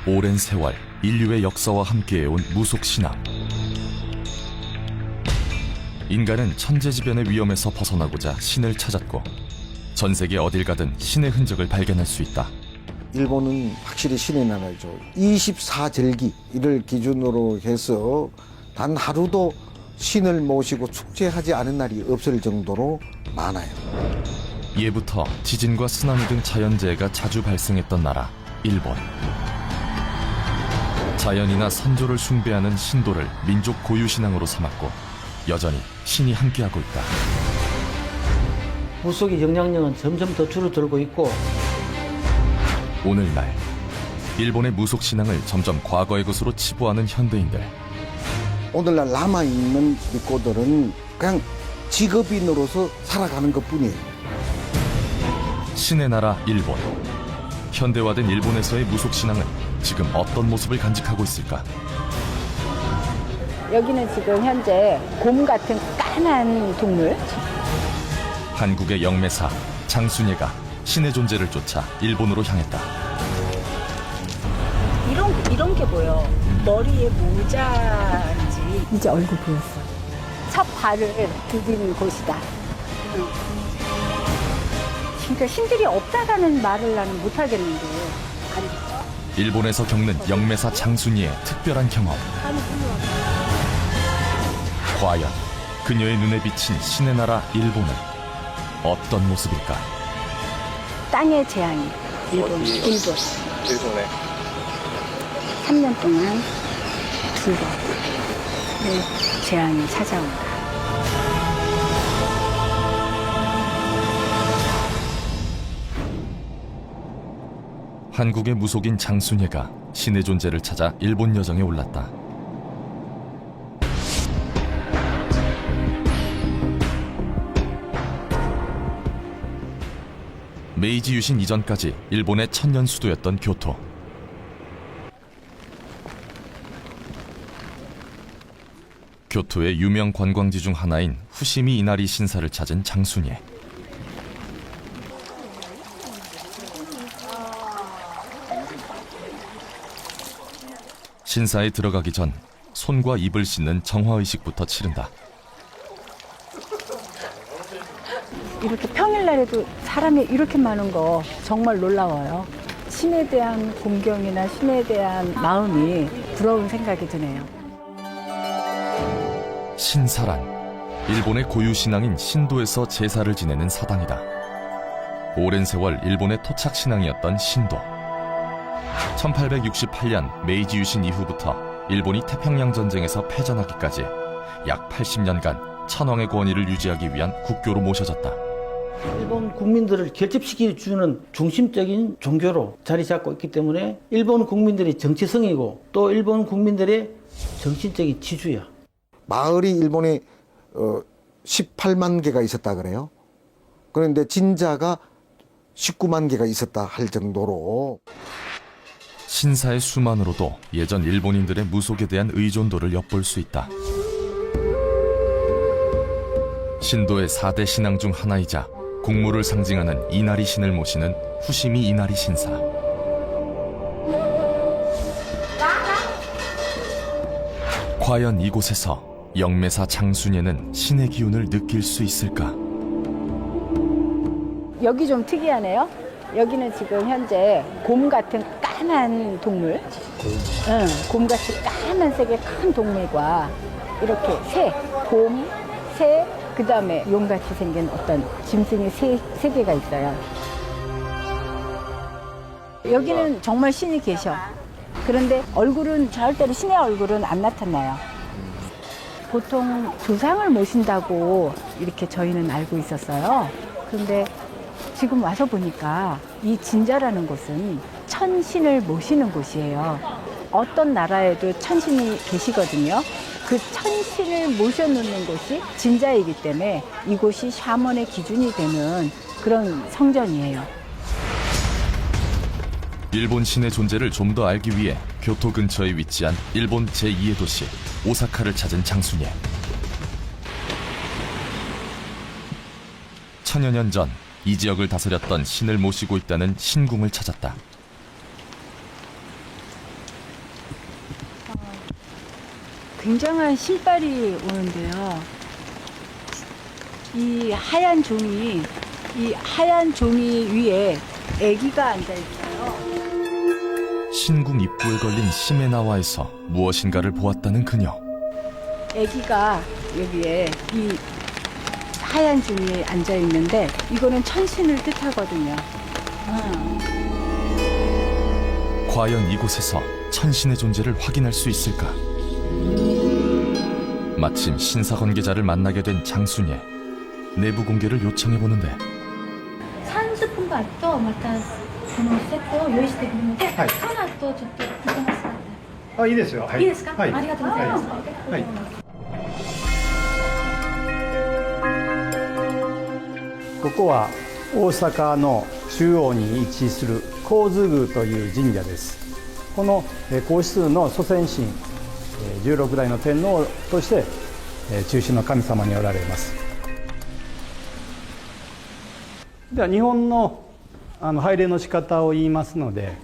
오랜 세월 인류의 역사와 함께해온 무속신앙. 인간은 천재지변의 위험에서 벗어나고자 신을 찾았고 전 세계 어딜 가든 신의 흔적을 발견할 수 있다. 일본은 확실히 신의 나라죠. 24절기를 기준으로 해서 단 하루도 신을 모시고 축제하지 않은 날이 없을 정도로 많아요. 예부터 지진과 쓰나미 등 자연재해가 자주 발생했던 나라 일본. 자연이나 선조를 숭배하는 신도를 민족 고유신앙으로 삼았고 여전히 신이 함께하고 있다. 무속의 영향력은 점점 더 줄어들고 있고, 오늘날 일본의 무속신앙을 점점 과거의 것으로 치부하는 현대인들. 오늘날 남아있는 믿고들은 그냥 직업인으로서 살아가는 것뿐이에요. 신의 나라 일본. 현대화된 일본에서의 무속신앙은 지금 어떤 모습을 간직하고 있을까? 여기는 지금 현재 곰 같은 까만 동물. 한국의 영매사 장순예가 신의 존재를 쫓아 일본으로 향했다. 이런 게 보여. 머리에 모자인지. 이제 얼굴 보였어. 첫 발을 디딘 곳이다. 그러니까 신들이 없다라는 말을 나는 못하겠는데. 일본에서 겪는 영매사 장순이의 특별한 경험. 과연 그녀의 눈에 비친 신의 나라 일본은 어떤 모습일까? 땅의 재앙이 일본. 일본에 3년 동안 2번의 재앙이 찾아온다. 한국의 무속인 장순예가 신의 존재를 찾아 일본 여정에 올랐다. 메이지 유신 이전까지 일본의 천년 수도였던 교토. 교토의 유명 관광지 중 하나인 후시미 이나리 신사를 찾은 장순예. 신사에 들어가기 전 손과 입을 씻는 정화의식부터 치른다. 이렇게 평일날에도 사람이 이렇게 많은 거 정말 놀라워요. 신에 대한 공경이나 신에 대한 마음이 부러운 생각이 드네요. 신사란 일본의 고유신앙인 신도에서 제사를 지내는 사당이다. 오랜 세월 일본의 토착신앙이었던 신도. 1868년 메이지 유신 이후부터 일본이 태평양 전쟁에서 패전하기까지 약 80년간 천황의 권위를 유지하기 위한 국교로 모셔졌다. 일본 국민들을 결집시켜주는 중심적인 종교로 자리 잡고 있기 때문에 일본 국민들의 정체성이고 또 일본 국민들의 정신적인 지주야. 마을이 일본에 18만 개가 있었다 그래요. 그런데 진자가 19만 개가 있었다 할 정도로. 신사의 수만으로도 예전 일본인들의 무속에 대한 의존도를 엿볼 수 있다. 신도의 4대 신앙 중 하나이자 국무를 상징하는 이나리 신을 모시는 후시미 이나리 신사. 과연 이곳에서 영매사 장순예는 신의 기운을 느낄 수 있을까? 여기 좀 특이하네요. 여기는 지금 현재 곰 같은 까만 동물. 응, 곰같이 까만색의 큰 동물과 이렇게 새, 곰, 새, 그 다음에 용같이 생긴 어떤 짐승이 세 개가 있어요. 여기는 정말 신이 계셔. 그런데 얼굴은 절대로 신의 얼굴은 안 나타나요. 보통 조상을 모신다고 이렇게 저희는 알고 있었어요. 그런데 지금 와서 보니까 이 진자라는 곳은 천신을 모시는 곳이에요. 어떤 나라에도 천신이 계시거든요. 그 천신을 모셔놓는 곳이 진자이기 때문에 이곳이 샤먼의 기준이 되는 그런 성전이에요. 일본 신의 존재를 좀 더 알기 위해 교토 근처에 위치한 일본 제2의 도시 오사카를 찾은 장순예. 천여 년 전 이 지역을 다스렸던 신을 모시고 있다는 신궁을 찾았다. 굉장한 신발이 오는데요. 이 하얀 종이 위에 아기가 앉아 있어요. 신궁 입구에 걸린 시메나와에서 무엇인가를 보았다는 그녀. 아기가 여기에 이 하얀 종이에 앉아 있는데 이거는 천신을 뜻하거든요. 과연 이곳에서 천신의 존재를 확인할 수 있을까? 마침 신사 관계자를 만나게 된 장순예. 내부 공개를 요청해 보는데 30分後とまたこのセットを用意してくるので、はいその後ちょっと見てますか？あ、いいですよ。はいいいですか？はい。ありがとうございます。はい。ここは大阪の中央に位置する高津宮という神社です。この皇室の祖先神16代の天皇として中心の神様におられます。では日本の拝礼の仕方を言いますので、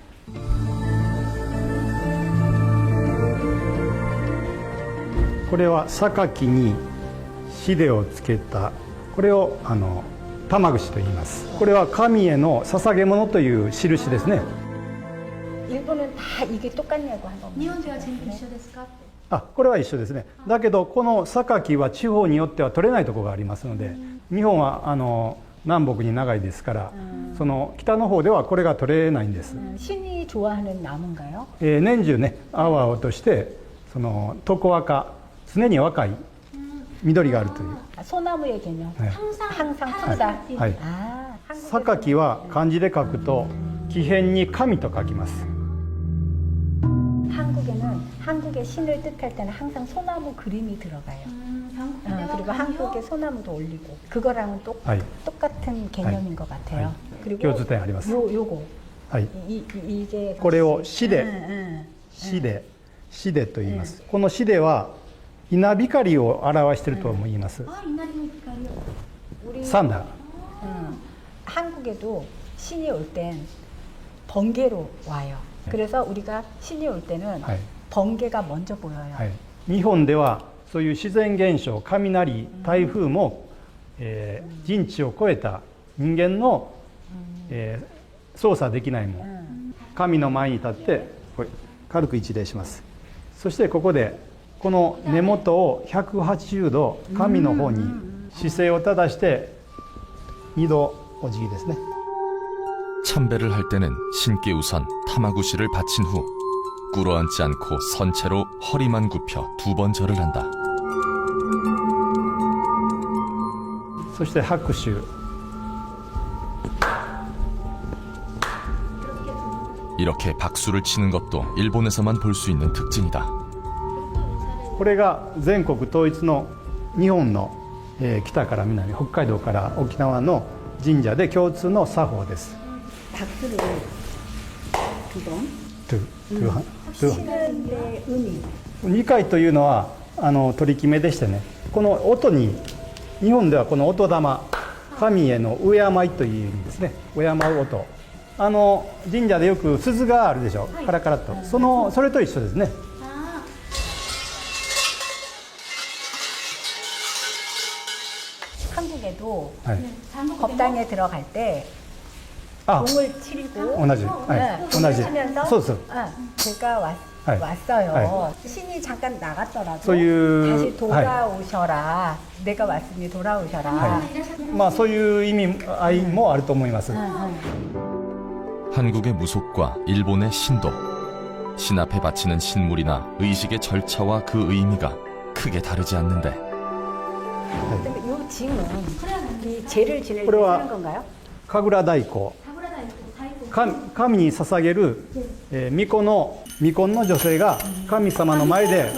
これは榊にシデをつけた、これを玉串と言います。これは神への捧げ物という印ですね。 일본은 다 이게 똑같냐고 한 번. 日本では全部一緒ですかって。あ、これは一緒ですね。だけどこの榊は地方によっては取れないところがありますので、日本は南北に長いですから、その北の方ではこれが取れないんです。 신이 좋아하는 나무인가요? 年中ね、青々としてその常赤、常に若い緑があるという。 소나무의 개념. 네. 항상 항상.はい。 아, 榊は漢字で書くと木偏に神と書きます。 한국의 신을 뜻할 때는 항상 소나무 그림이 들어가요. 그리고 한국의 소나무도 올리고 그거랑은 똑같은 개념인 것 같아요. 그리고 共通点あります。 요거 はい。 이게 これをシデ、シデと言います。このシデは稲光を表しているとも言います。 あ、稲荷の光を。 우리 サンダー。 한국에도 신이 올 땐 번개로 와요. 그래서 우리가 신이 올 때는 はい。 번개가 먼저 보여요. はい。日本ではそういう自然現象、雷、台風も、人知を超えた人間の、操作できないもの。神の前に立ってこれ軽く一礼します。そしてここでこの根元を180度神の方に姿勢を正して2度お辞儀ですね。 참배를 할 때는 신께 우선 타마구시를 바친 후 꿇어앉지 않고 선체로 허리만 굽혀 2번 절을 한다. そして拍手。 이렇게 박수를 치는 것도 일본에서만 볼 수 있는 특징이다. これが全国統一の日本の、北から南、北海道から沖縄の神社で共通の作法です。 박수를 두 번. 2 의미. 2回というのは取り決めでしてね、この音に日本ではこの音玉、神への敬いという意味ですね。敬う音。神社でよく鈴があるでしょ、カラカラと、それと一緒ですね。 한국에도 네. 법당에 들어갈 때 아, 공을 치고 同じ、同じ。 치면서 そうです。 제가 왔어요. 신이 잠깐 나갔더라도 そういう 다시 돌아오셔라. 내가 왔으니 돌아오셔라. まあそういう意味合いもあると思います。 한국의 무속과 일본의 신도. 신 앞에 바치는 신물이나 의식의 절차와 그 의미가 크게 다르지 않는데 근데 이 징은 이 제를 지낼 때 그래와- 쓰는 건가요? 神楽太鼓、神に捧げる、巫女の女性が神様の前で、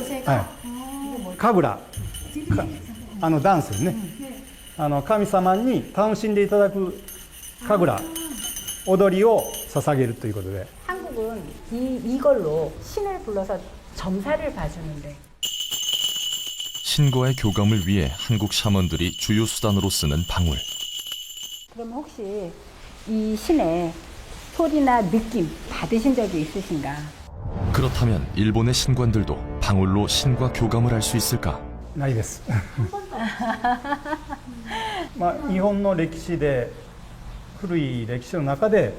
神楽、ダンスですね。神様に楽しんでいただく神楽、踊りを捧げるということで。 한국은 이걸로 신을 불러서 점사를 봐주는데 신과의 교감을 위해 한국 샤먼들이 주요 수단으로 쓰는 방울. 그럼 혹시 이 신의 소리나 느낌 받으신 적이 있으신가? 그렇다면 일본의 신관들도 방울로 신과 교감을 할 수 있을까? ないですまあ日本の歴史で古い歴史の中で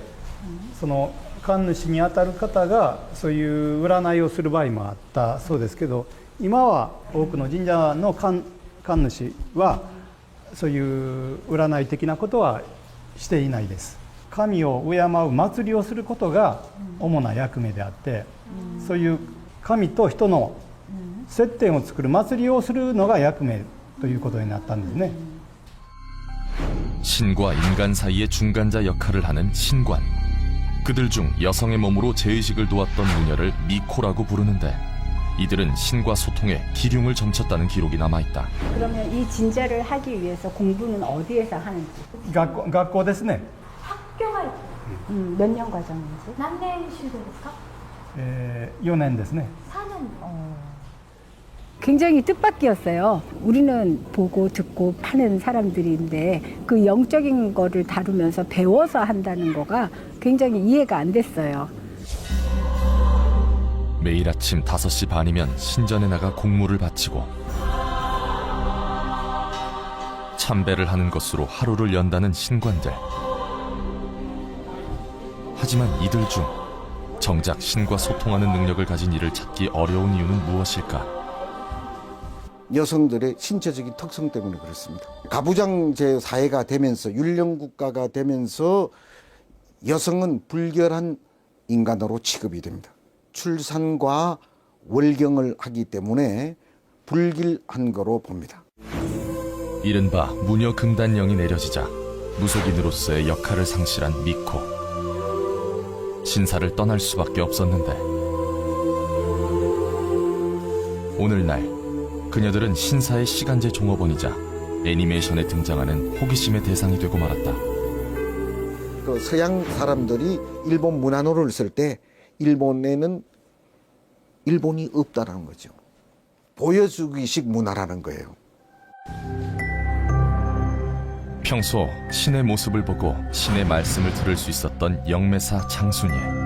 その神主にあたる方がそういう占いをする場合もあったそうですけど、今は多くの神社の神主はそういう占い的なことはしていないです。神を敬う祭りをすることが主な役目であって、そういう神と人の接点を作る祭りをするのが役目ということになったんですね。 신과 인간 사이의 중간자 역할을 하는 신관. 그들 중 여성의 몸으로 재의식을 도왔던 무녀를 미코라고 부르는데 이들은 신과 소통에 기륭을 점쳤다는 기록이 남아있다. 그러면 이 진자를 하기 위해서 공부는 어디에서 하는지? 学校ですね、 학교가 있고 몇 년 과정인지? 何年修行ですか？ 4年ですね。 4년. 굉장히 뜻밖이었어요. 우리는 보고 듣고 하는 사람들인데 그 영적인 거를 다루면서 배워서 한다는 거가 굉장히 이해가 안 됐어요. 매일 아침 5시 반이면 신전에 나가 공물을 바치고 참배를 하는 것으로 하루를 연다는 신관들. 하지만 이들 중 정작 신과 소통하는 능력을 가진 이를 찾기 어려운 이유는 무엇일까? 여성들의 신체적인 특성 때문에 그렇습니다. 가부장제 사회가 되면서 율령국가가 되면서 여성은 불결한 인간으로 취급이 됩니다. 출산과 월경을 하기 때문에 불길한 거로 봅니다. 이른바 무녀 금단령이 내려지자 무속인으로서의 역할을 상실한 미코. 신사를 떠날 수밖에 없었는데 오늘날 그녀들은 신사의 시간제 종업원이자 애니메이션에 등장하는 호기심의 대상이 되고 말았다. 그 서양 사람들이 일본 문화노를 쓸 때 일본에는 일본이 없다라는 거죠. 보여주기식 문화라는 거예요. 평소 신의 모습을 보고 신의 말씀을 들을 수 있었던 영매사 장순예.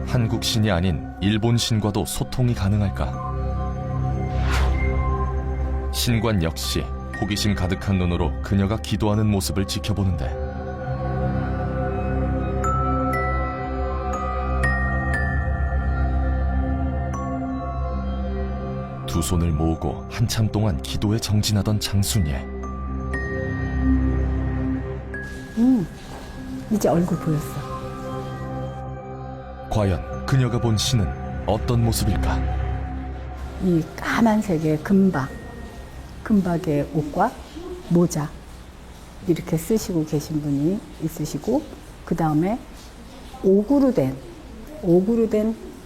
한국 신이 아닌 일본 신과도 소통이 가능할까? 신관 역시 호기심 가득한 눈으로 그녀가 기도하는 모습을 지켜보는데 두 손을 모으고 한참 동안 기도에 정진하던 장순예. 이제 얼굴 보였어. 과연 그녀가 본 신은 어떤 모습일까? 이 까만색의 금박의 옷과 모자 이렇게 쓰시고 계신 분이 있으시고, 그 다음에 옥으로 된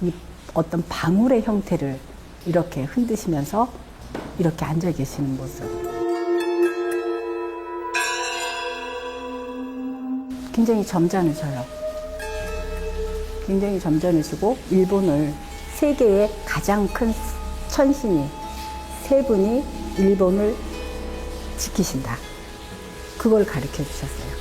이 어떤 방울의 형태를 이렇게 흔드시면서 이렇게 앉아 계시는 모습. 굉장히 점잖으셔요. 굉장히 점잖으시고, 일본을 세계의 가장 큰 천신이 세 분이 일본을 지키신다. 그걸 가르쳐 주셨어요.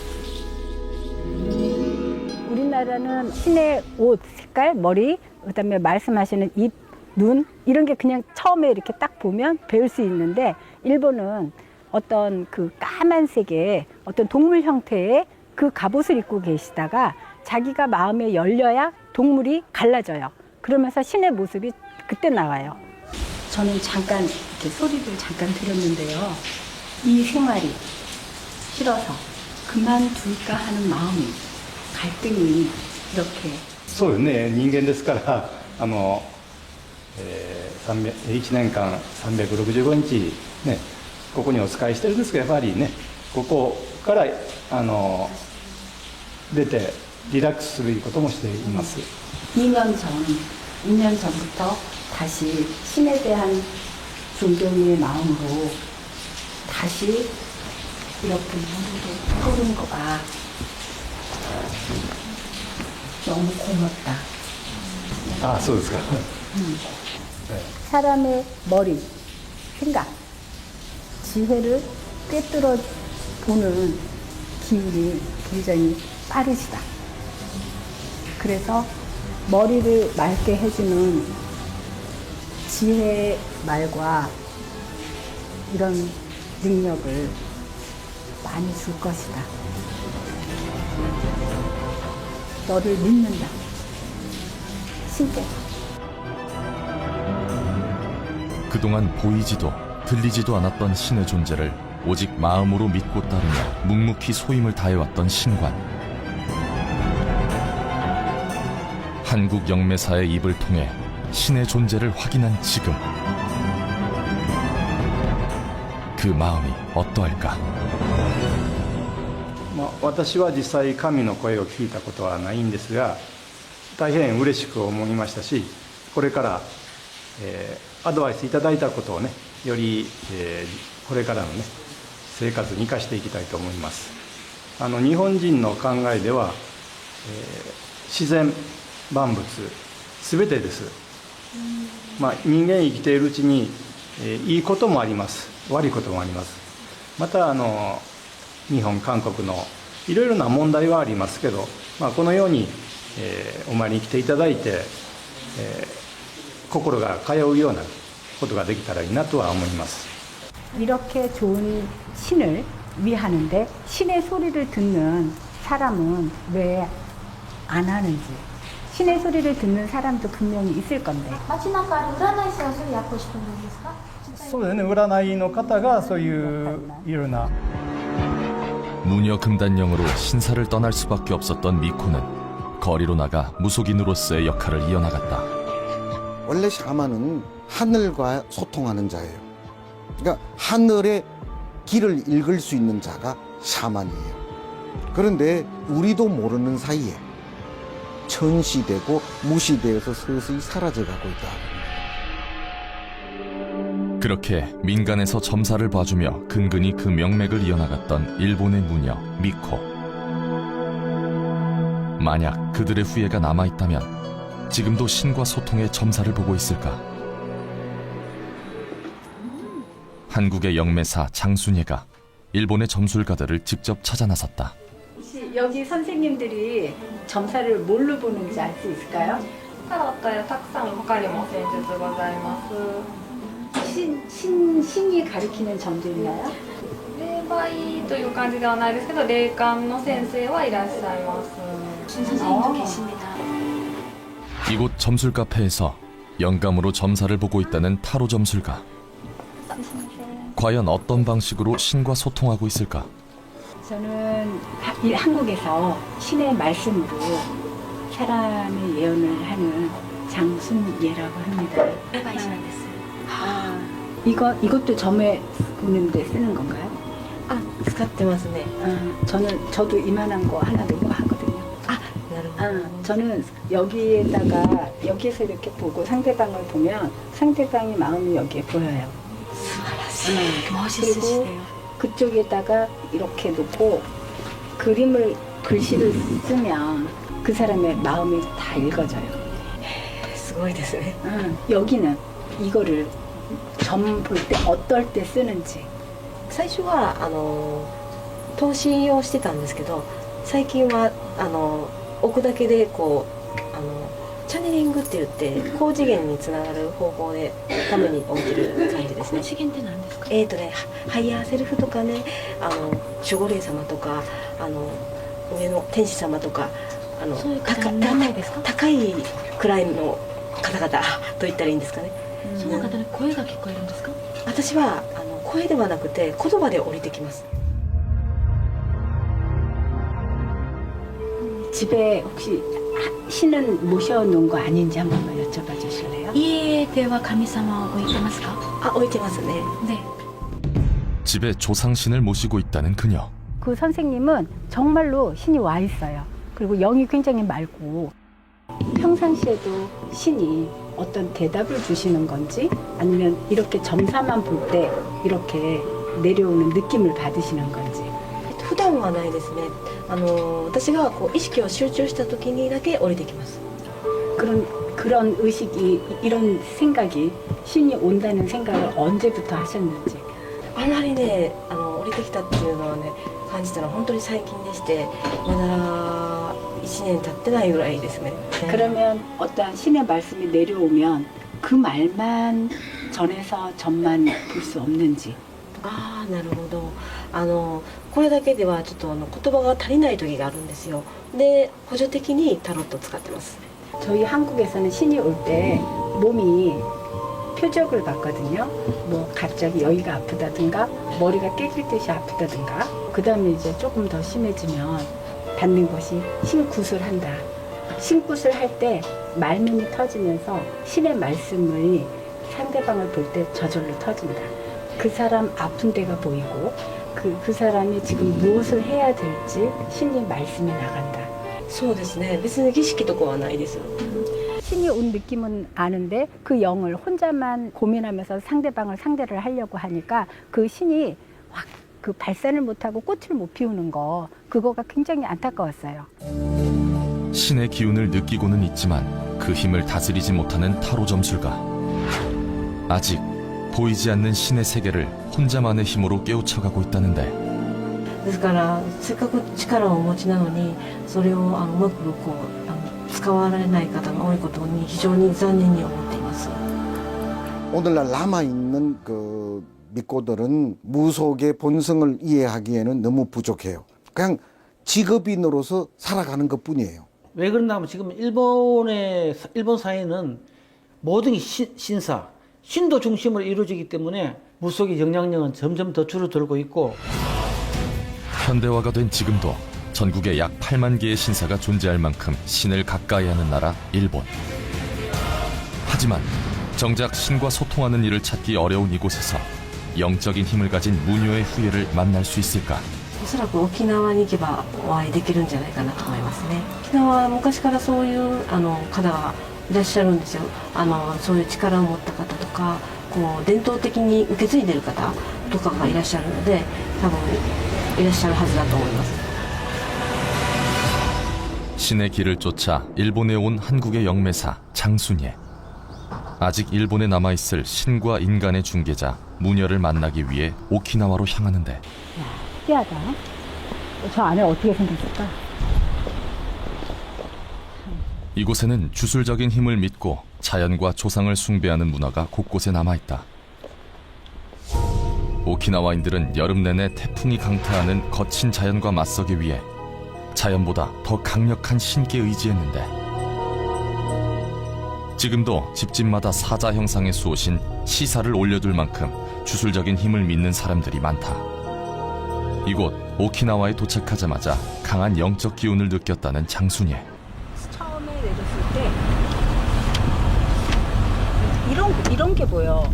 우리나라는 신의 옷, 색깔, 머리, 그다음에 말씀하시는 입, 눈 이런 게 그냥 처음에 이렇게 딱 보면 배울 수 있는데, 일본은 어떤 그 까만색의 어떤 동물 형태의 그 갑옷을 입고 계시다가 자기가 마음에 열려야 동물이 갈라져요. 그러면서 신의 모습이 그때 나와요. 저는 잠깐 이렇게 소리를 잠깐 들었는데요. 이 생활이 싫어서 그만둘까 하는 마음이, 갈등이 이렇게. そうよね、人間ですから1年間365日ね、ここにお仕えしてるんですけど、やっぱりね、ここから出てリラックスすることもしています。 2년 전부터 다시 신에 대한 존경의 마음으로 다시 이렇게 무릎을 꿇은 거가 너무 고맙다. あ、そうですか。 사람의 머리, 생각, 지혜를 꿰뚫어 보는 기운이 굉장히 빠르시다. 그래서 머리를 맑게 해주는 지혜 말과 이런 능력을 많이 줄 것이다. 너를 믿는다. 신께. 그동안 보이지도 들리지도 않았던 신의 존재를 오직 마음으로 믿고 따르며 묵묵히 소임을 다해왔던 신관. 한국 영매사의 입을 통해 신의 존재를 확인한 지금, 그 마음이 어떠할까? 私は実際神の声を聞いたことはないんですが、大変嬉しく思いましたし、これから、アドバイスいただいたことをね、より、これからのね生活に生かしていきたいと思います。日本人の考えでは、自然万物すべてです。人間生きているうちに、いいこともあります、悪いこともあります。また日本韓国のいろいろな問題はありますけど、このように、お参りに来ていただいて、心が通うようなことができたらいいなとは思います。 이렇게 좋은 신을 위하는데 신의 소리를 듣는 사람은 왜 안 하는지. 신의 소리를 듣는 사람도 분명히 있을 건데. 街中で占い師はそれやってしてるんですか？そうですね、占いの方がそういういろんな 무녀 금단령으로 신사를 떠날 수밖에 없었던 미코는 거리로 나가 무속인으로서의 역할을 이어나갔다. 원래 샤만은 하늘과 소통하는 자예요. 그러니까 하늘의 길을 읽을 수 있는 자가 샤만이에요. 그런데 우리도 모르는 사이에 천시되고 무시되어서 서서히 사라져가고 있다. 그렇게 민간에서 점사를 봐주며 근근히 그 명맥을 이어나갔던 일본의 무녀 미코. 만약 그들의 후예가 남아있다면 지금도 신과 소통의 점사를 보고 있을까? 한국의 영매사 장순예가 일본의 점술가들을 직접 찾아 나섰다. 혹시 여기 선생님들이 점사를 뭘로 보는지 알 수 있을까요? タロットやたくさん他にも戦術ございます。 신이 가리키는 점도 있나요? 霊媒という感じではないですけど、霊感の先生はいらっしゃいます。 신 선생님도 계십니다. 이곳 점술 카페에서 영감으로 점사를 보고 있다는 타로 점술가. 과연 어떤 방식으로 신과 소통하고 있을까? 저는 한국에서 신의 말씀으로 사람의 예언을 하는 장순예라고 합니다. 霊媒師なんです。 이것도 점에 보는데 쓰는 건가요? 使ってますね。 저도 이만한 거 하나 놓고 하거든요. なるほど。 저는 여기에서 이렇게 보고 상대방을 보면 상대방의 마음이 여기에 보여요. 멋있으시네요. 그쪽에다가 이렇게 놓고 글씨를 쓰면 그 사람의 마음이 다 읽어져요. すごいですね。 여기는 이거를 점 볼 때 어떨 때 쓰는지. 最初は投資をしてたんですけど、最近は置くだけでこうチャネリングって言って高次元につながる方法でために置いてる感じですね。高次元って何ですか？ハイヤーセルフとかね、守護霊様とか上の天使様とかそういう方の名前ですか？高い位の方々と言ったらいいんですかね。その方に声が聞こえるんですか？私は声ではなくて言葉で降りてきます。 집에 혹시 신은 모셔놓은 거 아닌지 한 번만 여쭤봐 주실래요? 家では神様を置いてますか？置いてますね。 네. 집에 조상신을 모시고 있다는 그녀. 그 선생님은 정말로 신이 와 있어요. 그리고 영이 굉장히 맑고 평상시에도 신이 어떤 대답을 주시는 건지 아니면 이렇게 점사만 볼 때 이렇게 내려오는 느낌을 받으시는 건지. 普段はないですね。私がこう意識を集中した時にだけ降りてきます。 그런 의식이 이런 생각이 신이 온다는 생각을 언제부터 하셨는지. あまりね降りてきたっていうのはね感じたのは本当に最近でして、まだ1 1年経ってないぐらいですね。 그러면 어떠한 신의 말씀이 내려오면 그 말만 전해서 전만 볼 수 없는지. ああ、なるほど。これだけではちょっと言葉が足りない時があるんですよ。で、補助的にタロットを使ってます。 저희 한국에서는 신이 올 때 몸이 표적을 받거든요. 뭐 갑자기 여기가 아프다든가 머리가 깨질 듯이 아프다든가. 그다음에 이제 조금 더 심해지면 받는 것이 신굿을 한다. 신굿을 할 때 말문이 터지면서 신의 말씀을 상대방을 볼 때 저절로 터진다. 그 사람 아픈 데가 보이고 그 사람이 지금 무엇을 해야 될지 신의 말씀이 나간다. そうですね。別に儀式とかはないです。 신이 온 느낌은 아는데 그 영을 혼자만 고민하면서 상대를 하려고 하니까 그 신이 확 그 발산을 못하고 꽃을 못 피우는 거 그거가 굉장히 안타까웠어요. 신의 기운을 느끼고는 있지만 그 힘을 다스리지 못하는 타로 점술가. 아직 보이지 않는 신의 세계를 혼자만의 힘으로 깨우쳐가고 있다는데 ですからせっかく力をお持ちなのにそれをうまく使われない方が多いことに非常に残念に思っています。 오늘날 남아있는 그 믿고들은 무속의 본성을 이해하기에는 너무 부족해요. 그냥 직업인으로서 살아가는 것 뿐이에요. 왜 그런가 하면 지금 일본 사회는 모든 게 신사, 신도 중심으로 이루어지기 때문에 무속의 영향력은 점점 더 줄어들고 있고 현대화가 된 지금도 전국에 약 8만 개의 신사가 존재할 만큼 신을 가까이 하는 나라 일본. 하지만 정작 신과 소통하는 일을 찾기 어려운 이곳에서 영적인 힘을 가진 무녀의 후예를 만날 수 있을까? おそらく沖縄に行けばお会いできるんじゃないかなと思いますね。沖縄は昔からそういう方がいらっしゃるんですよ。そういう力を持った方とか、こう伝統的に受け継いでる方とかがいらっしゃるので、多分いらっしゃるはずだと思います。 신의 길을 쫓아 일본에 온 한국의 영매사 장순예. 아직 일본에 남아있을 신과 인간의 중개자 무녀를 만나기 위해 오키나와로 향하는데 특이하다. 저 안에 어떻게 생겼을까? 이곳에는 주술적인 힘을 믿고 자연과 조상을 숭배하는 문화가 곳곳에 남아있다. 오키나와인들은 여름 내내 태풍이 강타하는 거친 자연과 맞서기 위해 자연보다 더 강력한 신께 의지했는데 지금도 집집마다 사자 형상의 수호신 시사를 올려둘 만큼 주술적인 힘을 믿는 사람들이 많다. 이곳 오키나와에 도착하자마자 강한 영적 기운을 느꼈다는 장순예. 처음에 내렸을 때 이런 게 보여.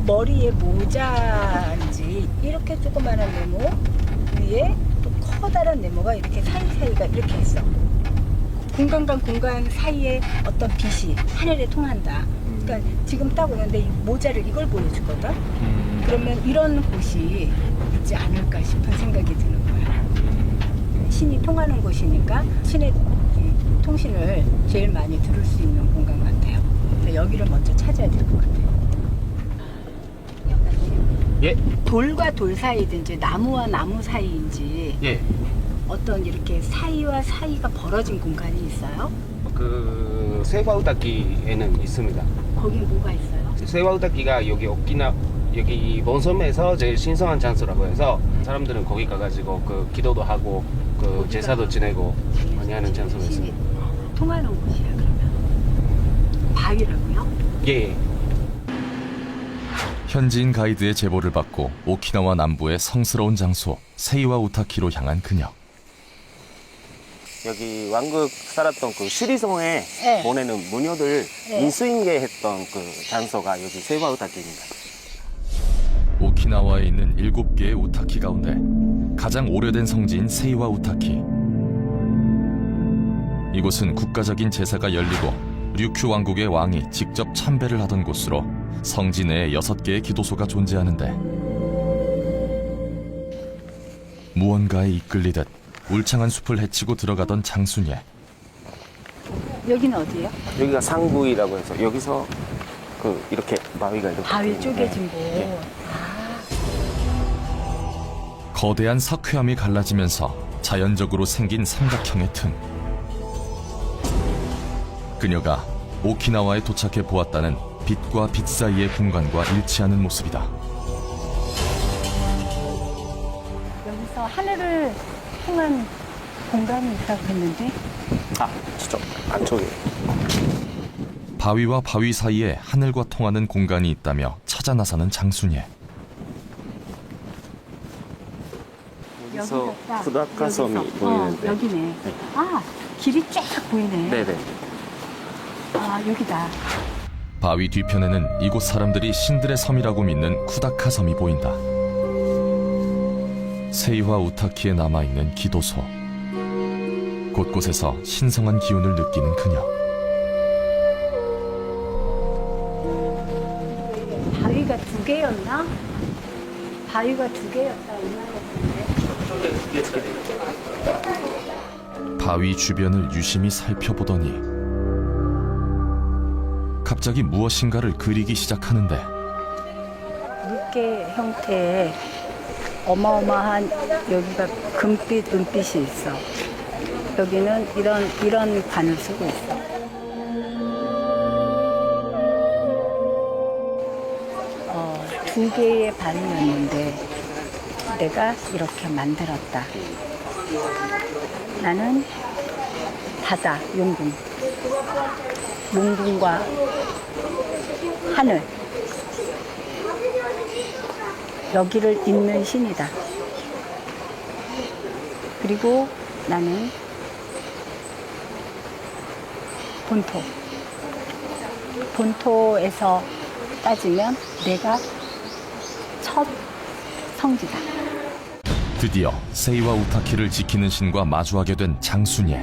머리에 모자인지 이렇게 조그마한 네모 위에 또 커다란 네모가 이렇게 사이사이가 이렇게 있어. 공간과 공간 사이에 어떤 빛이 하늘에 통한다. 그러니까 지금 딱 오는데 이 모자를 이걸 보여주거든. 그러면 이런 곳이 있지 않을까 싶은 생각이 드는 거야. 신이 통하는 곳이니까 신의 통신을 제일 많이 들을 수 있는 공간 같아요. 근데 여기를 먼저 찾아야 될 것 같아요. 예. 돌과 돌 사이든지 나무와 나무 사이인지 예. 어떤 이렇게 사이와 사이가 벌어진 공간이 있어요? 그 세바우타키에는 있습니다. 거긴 뭐가 있어요? 세바우타키가 여기 본섬에서 제일 신성한 장소라고 해서 사람들은 거기 가가지고 그 기도도 하고 그 제사도 지내고 많이 하는 장소가 신이 있습니다. 통하는 곳이야 그러면. 바위라고요? 예. 현지인 가이드의 제보를 받고 오키나와 남부의 성스러운 장소 세이와 우타키로 향한 그녀. 여기 왕국 살았던 그 슈리성에 네. 보내는 무녀들 네. 인수인계 했던 그 장소가 여기 세바우타키입니다. 오키나와에 있는 7개의 우타키 가운데 가장 오래된 성지인 세이와 우타키. 이곳은 국가적인 제사가 열리고 류큐 왕국의 왕이 직접 참배를 하던 곳으로 성지 내에 6개의 기도소가 존재하는데 무언가에 이끌리듯 울창한 숲을 헤치고 들어가던 장순예. 여기는 어디예요? 여기가 상구이라고 해서 여기서 그 이렇게 바위가 이렇게 바위 있는데, 쪼개진 곳. 예. 거대한 석회암이 갈라지면서 자연적으로 생긴 삼각형의 틈. 그녀가 오키나와에 도착해 보았다는 빛과 빛 사이의 공간과 일치하는 모습이다. 여기서 하늘을 향한 공간이 있다고 했는데 아, 저쪽 안쪽에. 바위와 바위 사이에 하늘과 통하는 공간이 있다며 찾아 나서는 장순예. 여기서 딱, 구다카섬이 여기서. 보이는데. 여기네. 네. 아, 길이 쫙 보이네. 네네. 아, 여기다. 바위 뒤편에는 이곳 사람들이 신들의 섬이라고 믿는 쿠다카 섬이 보인다. 세이와 우타키에 남아있는 기도소. 곳곳에서 신성한 기운을 느끼는 그녀. 바위가 2개였나? 바위가 2개였다 이 말이었는데. 바위 주변을 유심히 살펴보더니 갑자기 무엇인가를 그리기 시작하는데 물개 형태의 어마어마한 여기가 금빛, 은빛이 있어. 여기는 이런 관을 쓰고 있어. 두 개의 발이었는데 내가 이렇게 만들었다. 나는 바다, 용궁. 용궁과 하늘. 여기를 잇는 신이다. 그리고 나는 본토. 본토에서 따지면 내가 첫 성지다. 드디어 세이와 우타키를 지키는 신과 마주하게 된 장순예.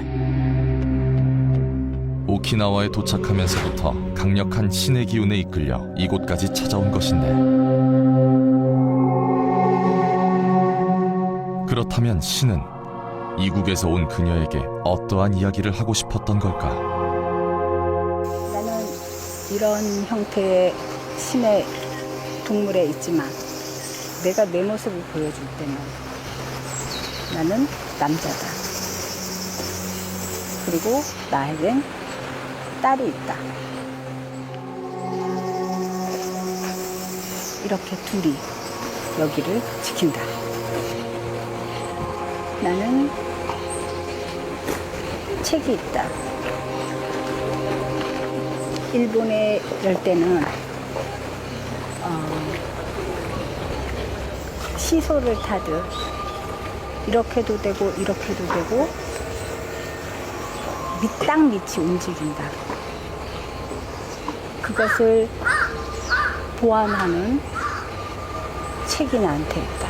오키나와에 도착하면서부터 강력한 신의 기운에 이끌려 이곳까지 찾아온 것인데 그렇다면 신은 이국에서 온 그녀에게 어떠한 이야기를 하고 싶었던 걸까? 나는 이런 형태의 신의 동물에 있지만 내가 내 모습을 보여줄 때는 나는 남자다. 그리고 나에겐 딸이 있다. 이렇게 둘이 여기를 지킨다. 나는 책이 있다. 일본에 열 때는 시소를 타듯 이렇게도 되고 이렇게도 되고 밑땅 밑이 움직인다. 그것을 보완하는 책이 나한테 있다.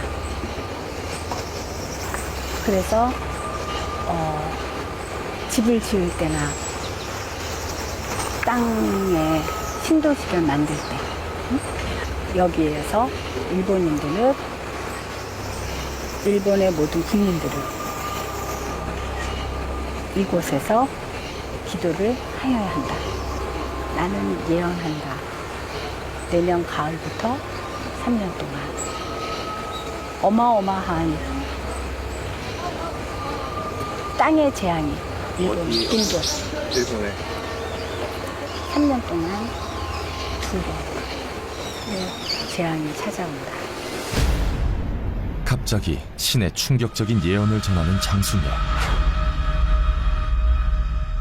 그래서 집을 지을 때나 땅에 신도시를 만들 때 여기에서 일본인들은 일본의 모든 국민들을 이곳에서 기도를 하여야 한다. 나는 예언한다. 내년 가을부터 3년 동안 어마어마한 땅의 재앙이 인도 일본에 3년 동안 2번의 재앙이 찾아온다. 갑자기 신의 충격적인 예언을 전하는 장순예.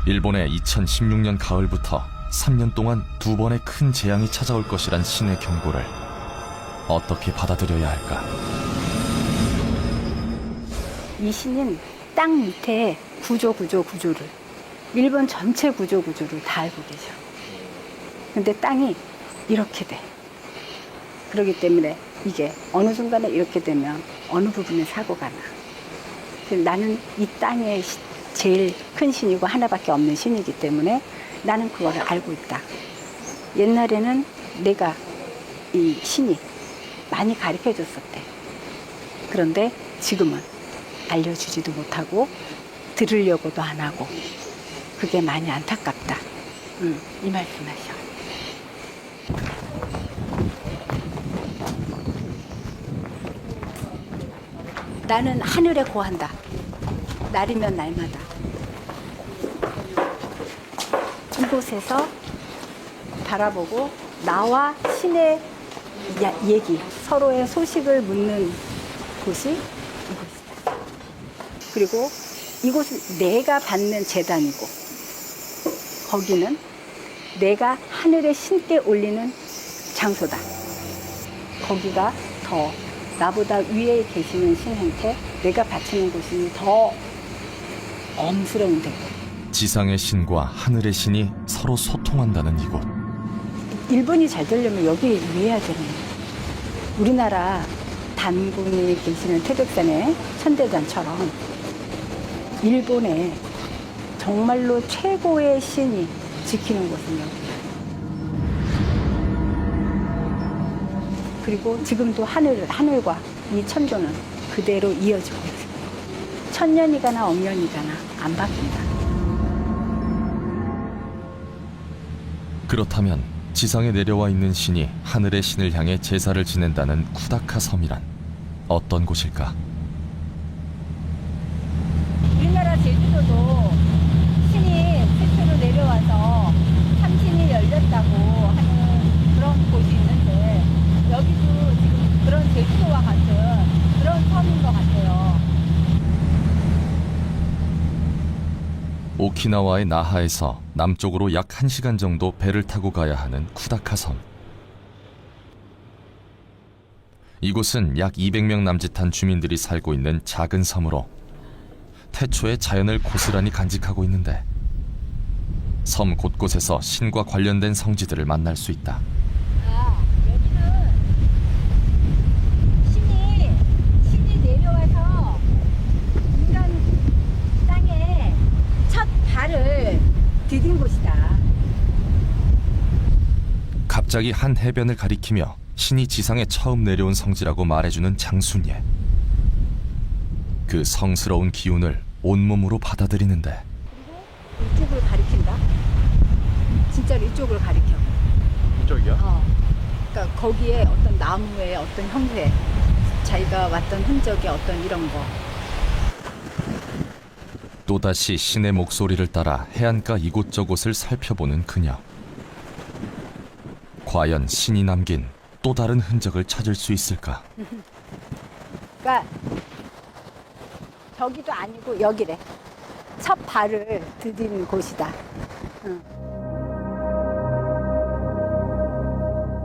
일본의 2016년 가을부터 3년 동안 2번의 큰 재앙이 찾아올 것이란 신의 경고를 어떻게 받아들여야 할까? 이 신은 땅 밑에 구조를 일본 전체 구조를 다 알고 계셔. 근데 땅이 이렇게 돼. 그렇기 때문에 이게 어느 순간에 이렇게 되면 어느 부분에 사고가 나. 나는 이 땅에 제일 큰 신이고 하나밖에 없는 신이기 때문에 나는 그걸 알고 있다. 옛날에는 내가 이 신이 많이 가르쳐 줬었대. 그런데 지금은 알려주지도 못하고 들으려고도 안 하고 그게 많이 안타깝다. 이 말씀하셔. 나는 하늘에 고한다. 날이면 날마다. 근데 이곳에서 바라보고 나와 신의 얘기, 서로의 소식을 묻는 곳이 이곳이다. 그리고 이곳은 내가 받는 제단이고 거기는 내가 하늘의 신께 올리는 장소다. 거기가 더 나보다 위에 계시는 신한테 내가 바치는 곳이 더 엄스러운 데고. 지상의 신과 하늘의 신이 서로 소통한다는 이곳. 일본이 잘 되려면 여기 위해야 되는 거예요. 우리나라 단군이 계시는 태백산의 천대단처럼 일본의 정말로 최고의 신이 지키는 곳은 여기예요. 그리고 지금도 하늘과 이 천도는 그대로 이어지고 있습니다. 천년이 가나 억년이 가나 안 바뀐다. 그렇다면 지상에 내려와 있는 신이 하늘의 신을 향해 제사를 지낸다는 쿠다카 섬이란 어떤 곳일까? 우리나라 제주도도 신이 최초로 내려와서 삼신이 열렸다고 하는 그런 곳이 있는데 여기도 지금 그런 제주도와 같은 그런 섬인 것 같아요. 오키나와의 나하에서 남쪽으로 약 1시간 정도 배를 타고 가야 하는 쿠다카 섬. 이곳은 약 200명 남짓한 주민들이 살고 있는 작은 섬으로 태초의 자연을 고스란히 간직하고 있는데 섬 곳곳에서 신과 관련된 성지들을 만날 수 있다. 여기는 신이 내려와서 인간 땅에 첫 발을 디딘 곳이다. 갑자기 한 해변을 가리키며 신이 지상에 처음 내려온 성지라고 말해주는 장순예. 그 성스러운 기운을 온몸으로 받아들이는데 그리고 이쪽을 가리킨다. 진짜로 이쪽을 가리켜. 이쪽이요? 그러니까 거기에 어떤 나무의 어떤 형태, 자기가 왔던 흔적의 어떤 이런 거. 또다시 신의 목소리를 따라 해안가 이곳저곳을 살펴보는 그녀. 과연 신이 남긴 또 다른 흔적을 찾을 수 있을까? 그러니까 저기도 아니고 여기래. 첫 발을 디딘 곳이다.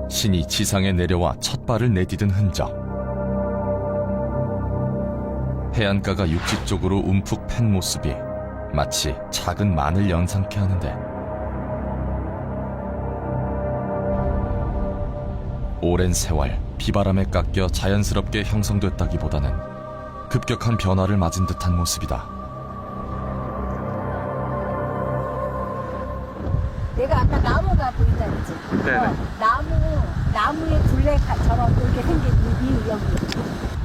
신이 지상에 내려와 첫 발을 내디딘 흔적. 해안가가 육지 쪽으로 움푹 팬 모습이 마치 작은 마늘 연상케 하는데 오랜 세월 비바람에 깎여 자연스럽게 형성됐다기보다는 급격한 변화를 맞은 듯한 모습이다. 내가 아까 나무가 보인다 그랬지? 네네. 나무의 둘레처럼 이렇게 생긴 이 여기.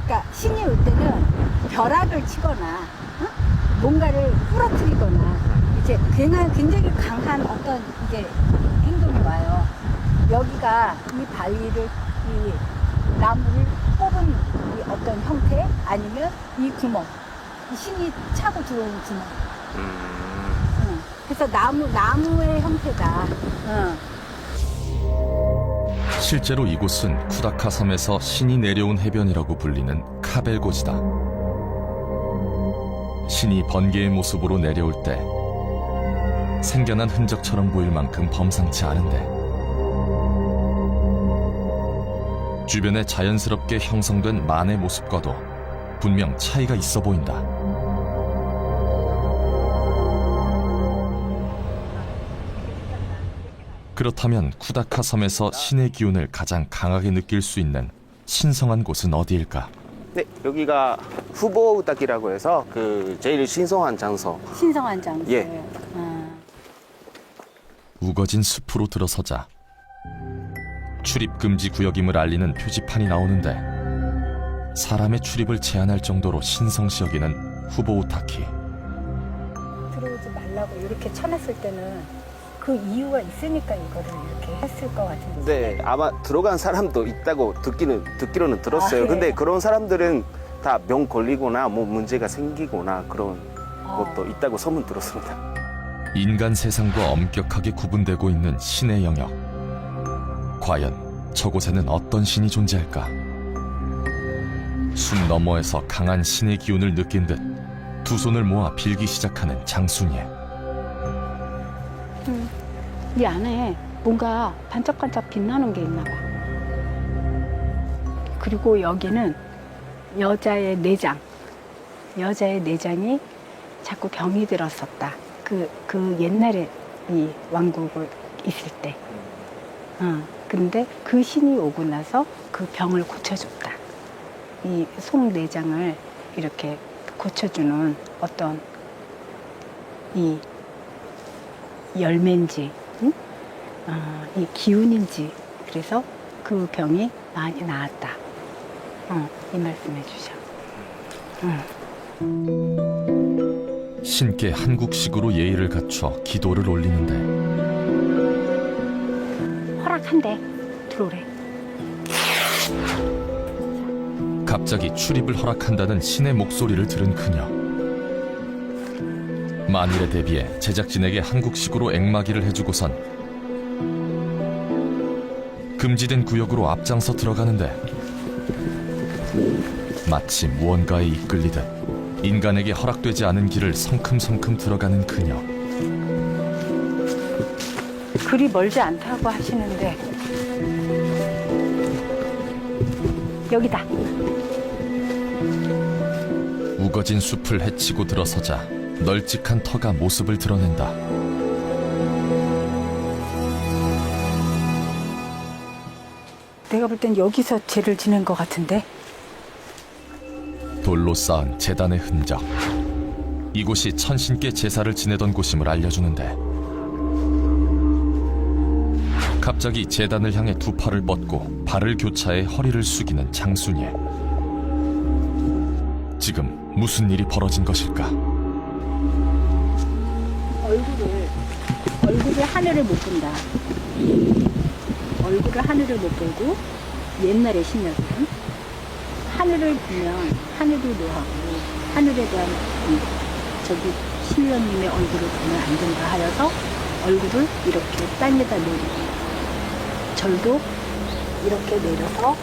그러니까 신이 올 때는 벼락을 치거나 뭔가를 부러뜨리거나 이제 굉장히 강한 어떤 이게 행동이 와요. 여기가 이 바위를 이 나무를 뽑은 이 어떤 형태 아니면 이 구멍, 이 신이 차고 들어온 구멍. 그래서 나무의 형태다. 실제로 이곳은 쿠다카 섬에서 신이 내려온 해변이라고 불리는 카벨고지다. 신이 번개의 모습으로 내려올 때 생겨난 흔적처럼 보일 만큼 범상치 않은데 주변에 자연스럽게 형성된 만의 모습과도 분명 차이가 있어 보인다. 그렇다면 쿠다카 섬에서 신의 기운을 가장 강하게 느낄 수 있는 신성한 곳은 어디일까? 네, 여기가 후보우닥이라고 해서 그 제일 신성한 장소. 신성한 장소. 예. 우거진 숲으로 들어서자 출입 금지 구역임을 알리는 표지판이 나오는데 사람의 출입을 제한할 정도로 신성시 여기는 후보우타키. 들어오지 말라고 이렇게 쳐놨을 때는 그 이유가 있으니까 이거를 이렇게 했을 것 같은데. 네, 아마 들어간 사람도 있다고 듣기로는 들었어요. 그래요? 근데 그런 사람들은 다 병 걸리거나 뭐 문제가 생기거나 그런 것도 있다고 소문 들었습니다. 인간 세상과 엄격하게 구분되고 있는 신의 영역. 과연 저곳에는 어떤 신이 존재할까? 숨 너머에서 강한 신의 기운을 느낀 듯 두 손을 모아 빌기 시작하는 장순예. 이 안에 뭔가 반짝반짝 빛나는 게 있나 봐. 그리고 여기는 여자의 내장이 자꾸 병이 들었었다. 그 옛날에 이 왕국을 있을 때. 근데 그 신이 오고 나서 그 병을 고쳐줬다. 이 속내장을 이렇게 고쳐주는 어떤 이 열매인지, 이 기운인지, 그래서 그 병이 많이 나았다. 이 말씀해 주셔. 신께 한국식으로 예의를 갖춰 기도를 올리는데 허락한대. 들어오래. 갑자기 출입을 허락한다는 신의 목소리를 들은 그녀. 만일에 대비해 제작진에게 한국식으로 앵마기를 해주고선 금지된 구역으로 앞장서 들어가는데 마치 무언가에 이끌리듯 인간에게 허락되지 않은 길을 성큼성큼 들어가는 그녀. 그리 멀지 않다고 하시는데 여기다. 우거진 숲을 헤치고 들어서자 널찍한 터가 모습을 드러낸다. 내가 볼 땐 여기서 죄를 지낸 것 같은데. 돌로 쌓은 제단의 흔적. 이곳이 천신께 제사를 지내던 곳임을 알려주는데 갑자기 제단을 향해 두 팔을 뻗고 발을 교차해 허리를 숙이는 장순예. 지금 무슨 일이 벌어진 것일까? 얼굴을 하늘을 못 본다. 얼굴을 하늘을 못 보고 옛날의 신녀들은 하늘을 보면 하늘도 노하고 하늘에 대한 저기 신녀님의 얼굴을 보면 안 된다 하여서 얼굴을 이렇게 땅에다 내리고 절도 이렇게 내려서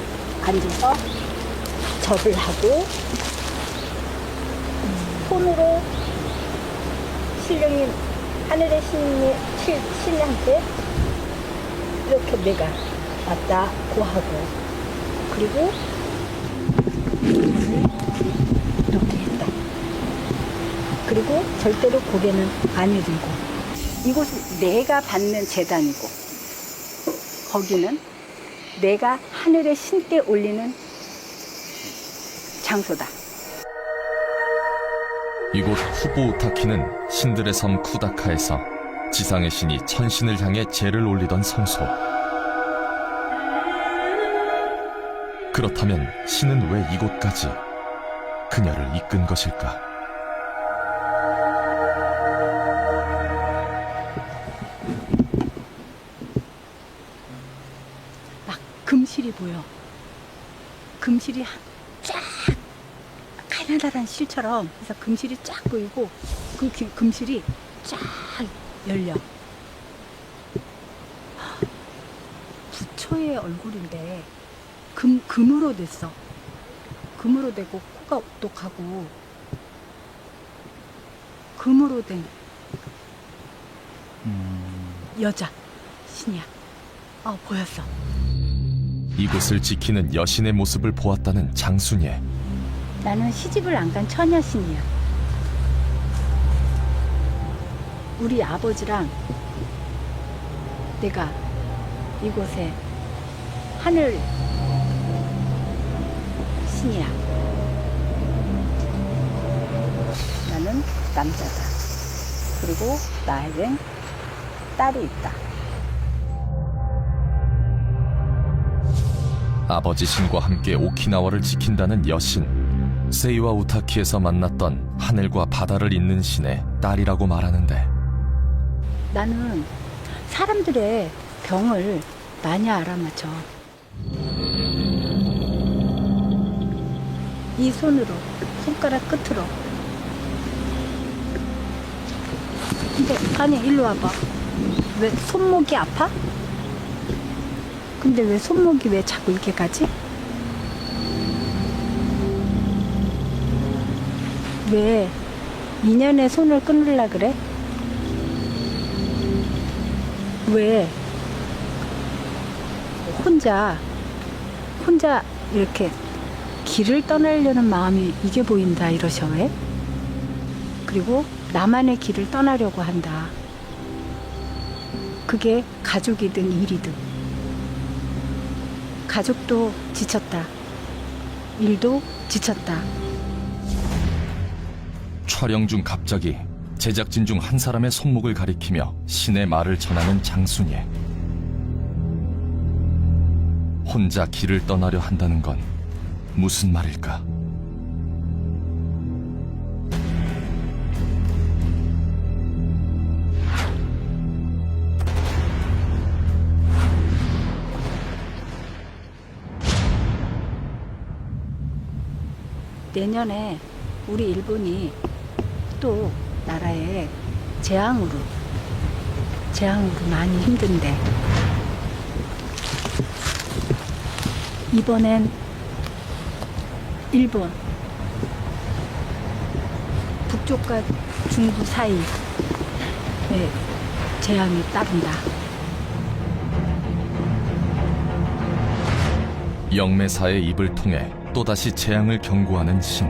앉아서 절을 하고 손으로 신령님 하늘의 신한테 이렇게 내가 맞다고 하고 그리고 이렇게 했다. 그리고 절대로 고개는 안 들고 이곳은 내가 받는 제단이고 거기는 내가 하늘의 신께 올리는 장소다. 이곳 후보우타키는 신들의 섬 쿠다카에서 지상의 신이 천신을 향해 제를 올리던 성소. 그렇다면 신은 왜 이곳까지 그녀를 이끈 것일까? 막 금실이 보여. 금실이 쫙 가느다란 실처럼 그래서 금실이 쫙 보이고 그 금실이 쫙 열려. 부처의 얼굴인데 금으로 됐어. 금으로 되고 코가 똑똑하고 금으로 된 여자 신이야. 보였어. 이곳을 지키는 여신의 모습을 보았다는 장순예. 나는 시집을 안 간 처녀신이야. 우리 아버지랑 내가 이곳에 하늘 신이야. 나는 남자다. 그리고 나에겐 딸이 있다. 아버지 신과 함께 오키나와를 지킨다는 여신. 세이와 우타키에서 만났던 하늘과 바다를 잇는 신의 딸이라고 말하는데 나는 사람들의 병을 많이 알아맞혀. 이 손으로, 손가락 끝으로 근데 아니 일로 와봐. 왜 손목이 아파? 근데 왜 손목이 왜 자꾸 이렇게 가지? 왜 인연의 손을 끊으려 그래? 왜 혼자 이렇게 길을 떠나려는 마음이 이게 보인다 이러셔 왜? 그리고 나만의 길을 떠나려고 한다. 그게 가족이든 일이든. 가족도 지쳤다. 일도 지쳤다. 촬영 중 갑자기 제작진 중 한 사람의 손목을 가리키며 신의 말을 전하는 장순예. 혼자 길을 떠나려 한다는 건 무슨 말일까? 내년에 우리 일본이 또 나라에 재앙으로 많이 힘든데 이번엔 일본 북쪽과 중부 사이에 재앙이 따른다. 영매사의 입을 통해 또다시 재앙을 경고하는 신.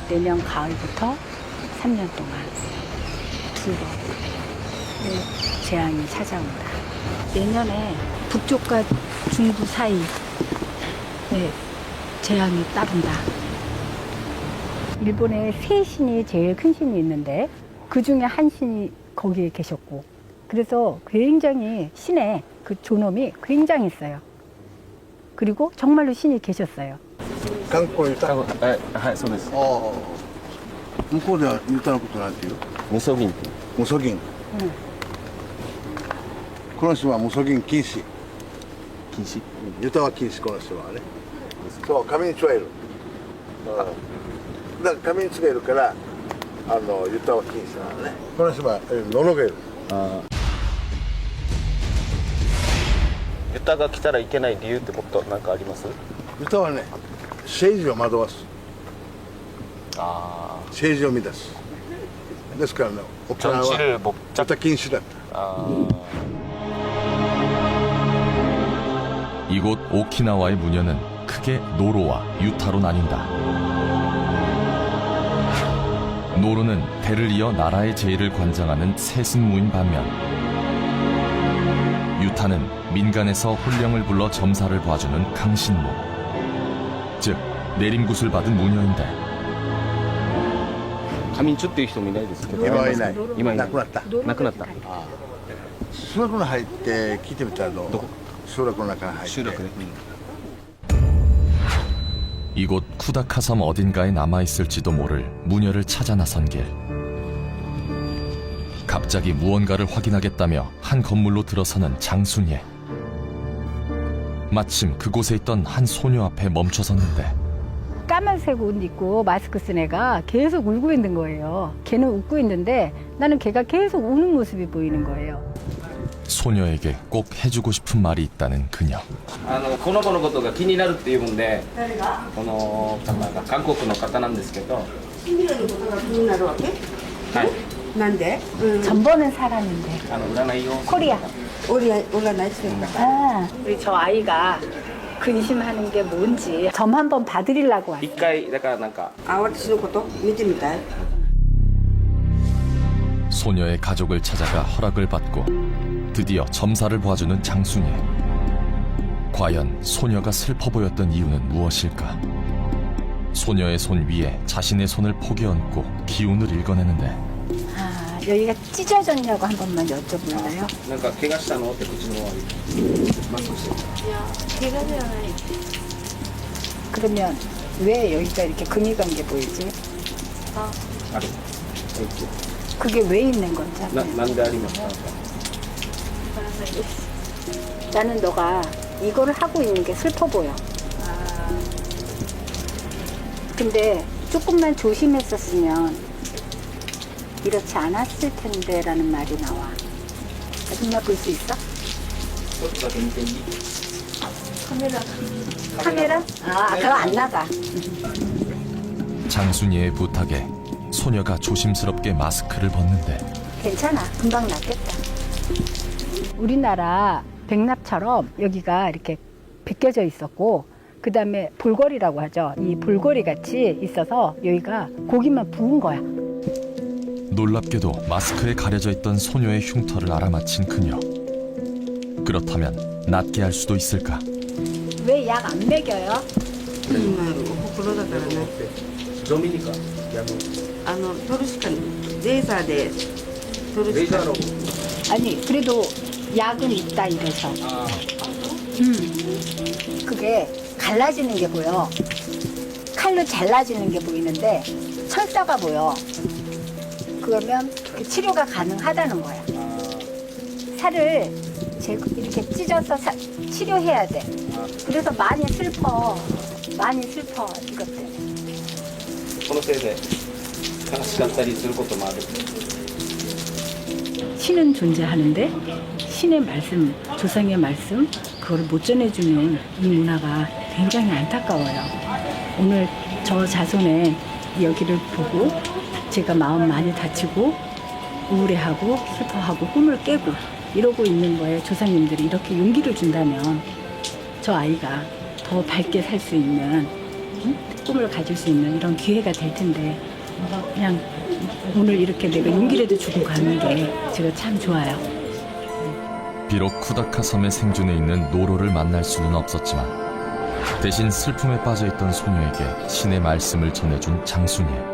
내년 가을부터 3년 동안 두 번의 재앙이 찾아온다. 내년에 북쪽과 중부 사이에 재앙이 따른다. 일본에 세 신이 제일 큰 신이 있는데 그 중에 한 신이 거기에 계셨고 그래서 굉장히 신의 그 존엄이 굉장히 있어요. 그리고 정말로 신이 계셨어요. 韓国ユタ。はい、そうです。ああ。向こうではユタのことなんていう。無そ銀。無そ銀。この島は無そ銀禁止。禁止。ユタは禁止この島はね。そう、上市はいる。だから上市がいるからユタは禁止なのね。この島はノロがいる。ユタが来たらいけない理由ってことなんかあります？ユタはね、政治を惑わす。あ政治を乱す。ですからね、沖縄は 정치를 목 ユタ禁止だった。 이곳 오키나와의 문연은 크게 노로와 유타로 나뉜다. 노로는 대를 이어 나라의 제일을 관장하는 세승무인 반면 유타는 민간에서 혼령을 불러 점사를 봐주는 강신무, 즉 내림굿을 받은 무녀인데 上市っていう人もいないですけど。今はいない。今いなないくなった。なくなった。集落に入って聞いてみたらどう？どこ？集落の中に入って。集落で。 이곳 쿠다카섬 어딘가에 남아있을지도 모를 무녀를 찾아 나선 길. 갑자기 무언가를 확인하겠다며 한 건물로 들어서는 장순예. 마침 그곳에 있던 한 소녀 앞에 멈춰섰는데 까만색 옷 입고 마스크 쓴 애가 계속 울고 있는 거예요. 걔는 웃고 있는데 나는 걔가 계속 우는 모습이 보이는 거예요. 소녀에게 꼭 해주고 싶은 말이 있다는 그녀. この子のことが気になるっていうんで、この方が韓国の方なんですけど。気になることが気になるわけ？はい。 난데? 전번은 사람인데. 占いを。 코리아. 올라나 있으니까. 아, 우리 저 아이가 근심하는 게 뭔지 점 한번 봐드리려고 왔어요. 一回だからなんか。 私のこと見てみたい? 소녀의 가족을 찾아가 허락을 받고 드디어 점사를 봐주는 장순예. 과연 소녀가 슬퍼 보였던 이유는 무엇일까? 소녀의 손 위에 자신의 손을 포개 얹고 기운을 읽어내는데 아, 여기가 찢어졌냐고 한 번만 여쭤볼래요? なんか怪我したのって口の周り。マスクしてる。 그러면 왜 여기가 이렇게 금이 간 게 보이지? ある。 그게 왜 있는 건지. なんでありますか？ 나는 너가 이거를 하고 있는 게 슬퍼 보여. 근데 조금만 조심했었으면 이렇지 않았을 텐데라는 말이 나와. 누나 볼 수 있어? 카메라? 아, 그거 안 나가. 장순이의 부탁에 소녀가 조심스럽게 마스크를 벗는데 괜찮아. 금방 낫겠다. 우리나라 백납처럼 여기가 이렇게 벗겨져 있었고, 그 다음에 볼거리라고 하죠. 이 볼거리 같이 있어서 여기가 고기만 부은 거야. 놀랍게도 마스크에 가려져 있던 소녀의 흉터를 알아맞힌 그녀. 그렇다면 낫게 할 수도 있을까? 왜 약 안 먹여요? 今おふくろだからね。 점이니까. 取るしかレーザーで取るしか。 레이저로. 아니, 그래도 약은 있다 이래서. 그게 갈라지는 게 보여. 칼로 잘라지는 게 보이는데 철사가 보여. 그러면 그 치료가 가능하다는 거야. 살을 이렇게 찢어서 치료해야 돼. 그래서 많이 슬퍼. 많이 슬퍼, 이것 때문에. このせいで悲しかったりすることもある。 신은 존재하는데 신의 말씀, 조상의 말씀, 그걸 못 전해주는 이 문화가 굉장히 안타까워요. 오늘 저 자손의 여기를 보고 제가 마음 많이 다치고 우울해하고 슬퍼하고 꿈을 깨고 이러고 있는 거에 조상님들이 이렇게 용기를 준다면 저 아이가 더 밝게 살 수 있는 꿈을 가질 수 있는 이런 기회가 될 텐데 그냥 오늘 이렇게 내가 용기라도 주고 가는 게 제가 참 좋아요. 비록 쿠다카 섬의 생존에 있는 노로를 만날 수는 없었지만 대신 슬픔에 빠져있던 소녀에게 신의 말씀을 전해준 장순예.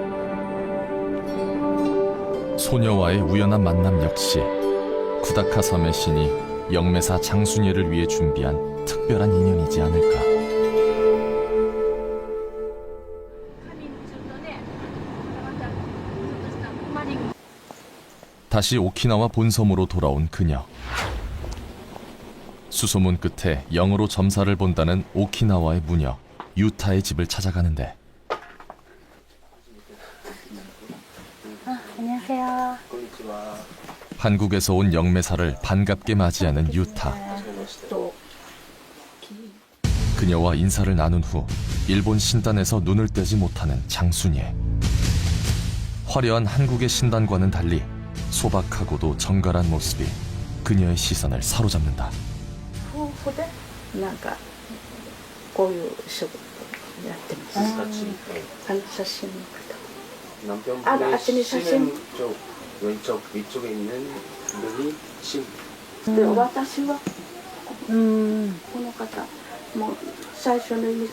소녀와의 우연한 만남 역시 쿠다카 섬의 신이 영매사 장순예를 위해 준비한 특별한 인연이지 않을까. 다시 오키나와 본섬으로 돌아온 그녀. 수소문 끝에 영어로 점사를 본다는 오키나와의 무녀 유타의 집을 찾아가는데 안녕하세요. 한국에서 온 영매사를 반갑게 맞이하는 유타. 그녀와 인사를 나눈 후 일본 신단에서 눈을 떼지 못하는 장순예. 화려한 한국의 신단과는 달리 소박하고도 정갈한 모습이 그녀의 시선을 사로잡는다. 夫婦でなんかこういう仕事やってます。写真の方。 남편분의 신은 쪽 왼쪽 위쪽에 있는 분이 신. で私はこの方もう最初に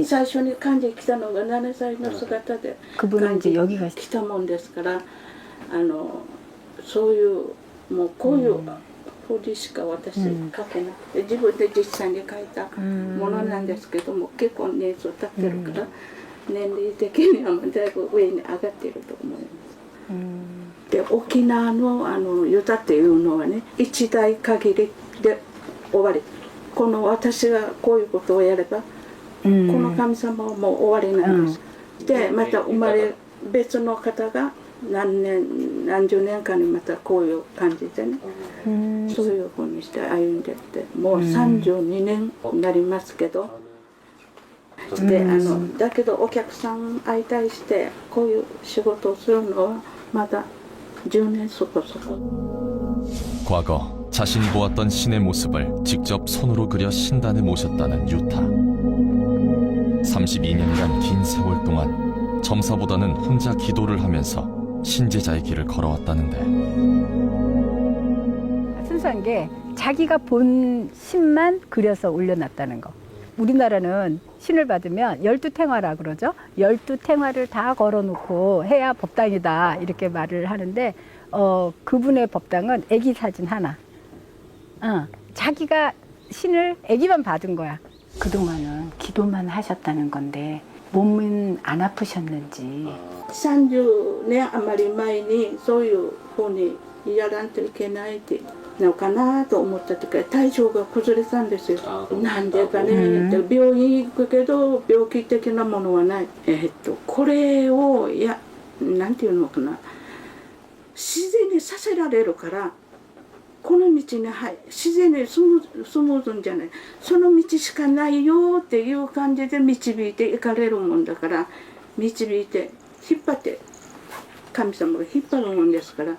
最初に漢字来たのが7歳の姿で 그분은 이제 여기가 来たもんですからそういうもうこういうふうにしか私書けなくて自分で実際に書いたものなんですけども結構年数経ってるから年齢的にはだいぶ上に上がっていると思います。で沖縄のユタっていうのはね一代限りで終わり。この私がこういうことをやれば、この神様はもう終わりなんです。でまた生まれ別の方が何十年間にまたこういう感じでね、そういうふうにして歩んでってもう32年になりますけど、でだけどお客さん相対してこういう仕事をするのはまだ10年そこそこ。 과거 자신이 보았던 신의 모습을 직접 손으로 그려 신단에 모셨다는 유타. 32년이란 긴 세월 동안 점사보다는 혼자 기도를 하면서 신제자의 길을 걸어왔다는데 순수한 게 자기가 본 신만 그려서 올려놨다는 거. 우리나라는 신을 받으면 12탱화라 그러죠. 12탱화를 다 걸어놓고 해야 법당이다 이렇게 말을 하는데 그분의 법당은 애기 사진 하나. 자기가 신을 애기만 받은 거야. 그동안은 기도만 하셨다는 건데 몸은 안 아프셨는지. 30年余り前にそういうふうにやらんといけないってのかなと思った時は体調が崩れたんですよ。なんでかね、病院行くけど病気的なものはない。これをなんていうのかな、自然にさせられるから、この道に自然にスムーズんじゃない、その道しかないよっていう感じで導いていかれるもんだから、導いて引っ張って神様が引っ張るもんですから、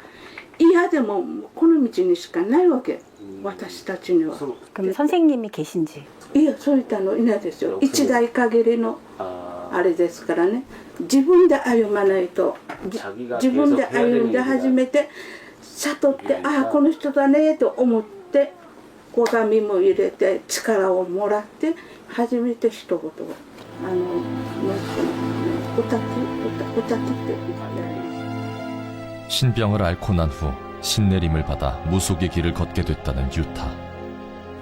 嫌でもこの道にしかないわけ、私たちには。 그럼 선생님이 계신지? いや、そういったのいないですよ。一代限りのあれですからね。自分で歩まないと、自分で歩んで初めて悟って、ああこの人だねと思って、拝みも入れて力をもらって初めて一言歌って 신병을 앓고 난 후 신내림을 받아 무속의 길을 걷게 됐다는 유타.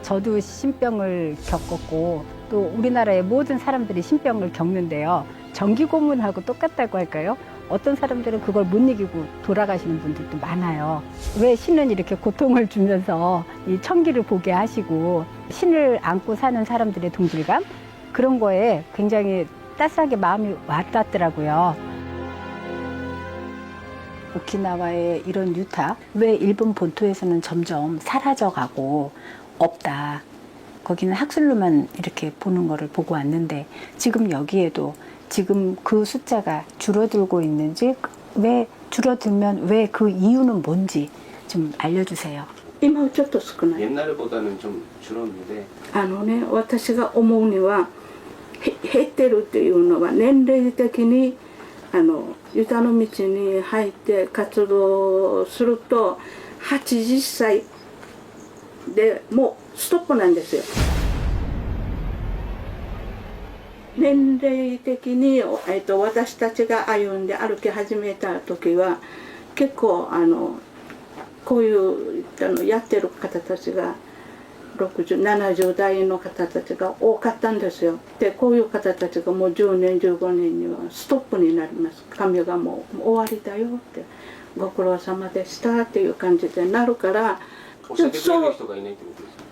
저도 신병을 겪었고 또 우리나라의 모든 사람들이 신병을 겪는데요. 정기 고문하고 똑같다고 할까요? 어떤 사람들은 그걸 못 이기고 돌아가시는 분들도 많아요. 왜 신은 이렇게 고통을 주면서 이 천기를 보게 하시고 신을 안고 사는 사람들의 동질감? 그런 거에 굉장히 따스하게 마음이 와닿더라고요. 오키나와의 이런 유타, 왜 일본 본토에서는 점점 사라져가고 없다. 거기는 학술로만 이렇게 보는 거를 보고 왔는데 지금 여기에도 지금 그 숫자가 줄어들고 있는지, 왜 줄어들면 왜 그 이유는 뭔지 좀 알려주세요. 今はちょっと少ない。 옛날보다는 좀 줄었는데 私が思うには減ってるっていうのは年齢的にユタの道に入って活動すると80歳でもうストップなんですよ。年齢的に、私たちが歩んで歩き始めた時は結構こういうやってる方たちが60、70代の方たちが多かったんですよ。でこういう方たちがもう10年15年にはストップになります。神がもう終わりだよってご苦労様でしたっていう感じでなるから、お酒くれる人がいないってことですか？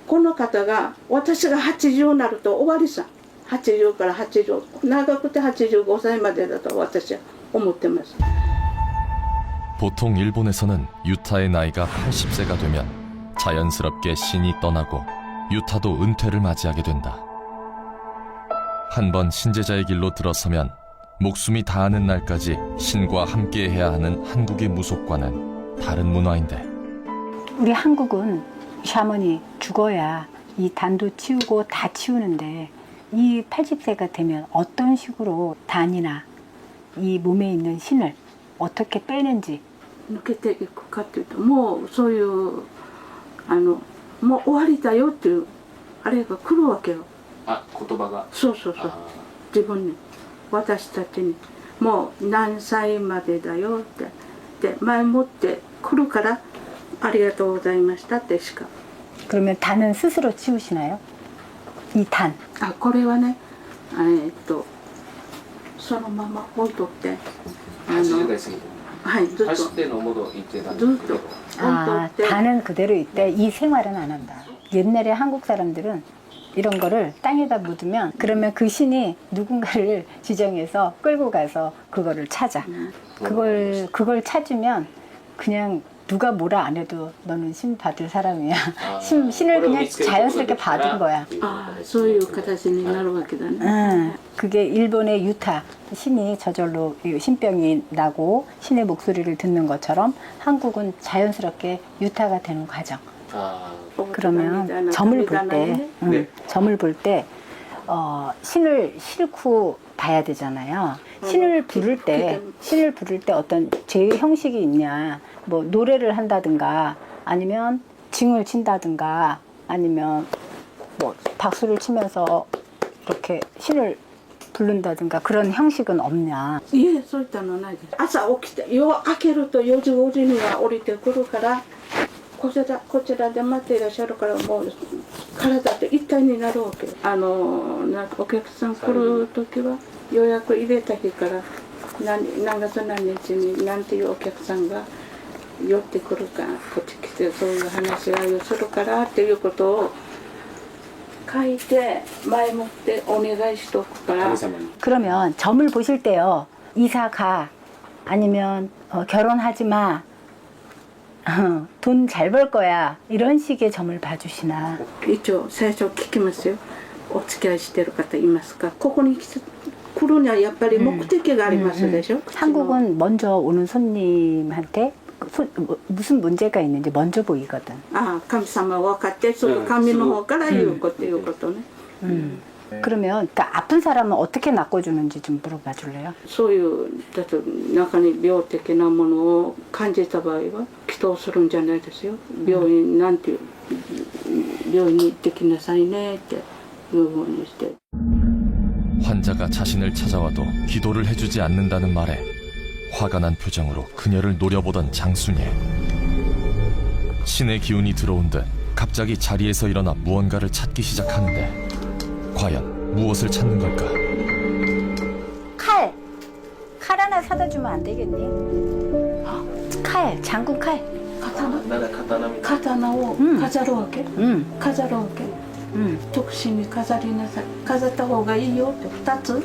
この方が私が80になると終わりさ。80から80、長くて85歳までだと私は思ってます。 보통 일본에서는 유타의 나이가 80세가 되면 자연스럽게 신이 떠나고 유타도 은퇴를 맞이하게 된다. 한번 신제자의 길로 들어서면 목숨이 다하는 날까지 신과 함께해야 하는 한국의 무속과는 다른 문화인데, 우리 한국은 샤머니 죽어야 이 단도 치우고 다 치우는데 이 80세가 되면 어떤 식으로 단이나 이 몸에 있는 신을 어떻게 빼는지 抜けていくかっていうと、もうそういうもう終わりだよっていうあれが来るわけよ。あ、言葉が。そうそうそう。自分に、私たちにもう何歳までだよってで前もって来るからありがとうございましたってしか。 그러면 단은 스스로 치우시나요? 이 단. これはね、そのまま置いとって80代過ぎて。 はい、ずっと 80대 넘어도 이때 다. ずっと 아, 단은 그대로 있대. 이 생활은 안 한다. 옛날에 한국 사람들은 이런 거를 땅에다 묻으면 그러면 그 신이 누군가를 지정해서 끌고 가서 그거를 찾아. 그걸 찾으면 그냥 누가 뭐라 안 해도 너는 신 받을 사람이야. 신을 그냥 자연스럽게 받은 거야. そういう形になるわけだね。 그게 일본의 유타, 신이 저절로 신병이 나고 신의 목소리를 듣는 것처럼 한국은 자연스럽게 유타가 되는 과정. 그러면 점을 볼 때 신을 싫고 봐야 되잖아요. 신을 부를 때 어떤 제의 형식이 있냐, 뭐 노래를 한다든가 아니면 징을 친다든가 아니면 뭐 박수를 치면서 이렇게 신을 부른다든가 그런 형식은 없냐? いえ、そういったのないです。朝起きて夜明けると4時5時には降りてくるから、こちらで待っていらっしゃるからもう体と一体になるわけ。お客さん来る時は予約入れた日から何月何日に何ていうお客さんが寄ってくるか、こっち来てそういう話し合いをするからっていうことを書いて前もってお願いしとくから。 그러면 점을 보실 때요, 이사 가 아니면 결혼하지 마. 돈 잘 벌 거야. 이런 식의 점을 봐주시나. 一応最初聞きますよ。お付き合いしてる方いますか。ここに来るにはやっぱり目的がありますでしょ。 한국은 먼저 오는 손님한테 무슨 문제가 있는지 먼저 보이거든. ああ、神様分かってその神の方から言うこということね。 그러면 그러니까 아픈 사람은 어떻게 낚아주는지 좀 물어봐 줄래요? そういうだと中に病的なものを感じた場合は祈祷するんじゃないですよ。病院なんていう病院に行ってきなさいねっていうふうにして。 환자가 자신을 찾아와도 기도를 해주지 않는다는 말에 화가 난 표정으로 그녀를 노려보던 장순예. 신의 기운이 들어온 듯 갑자기 자리에서 일어나 무언가를 찾기 시작하는데 과연 무엇을 찾는 걸까? 칼! 칼 하나 사다 주면 안 되겠니? 칼! 장군 칼! 刀を飾るわけ、飾るわけ、特殊に飾りなさい。飾った方がいいよって2つ。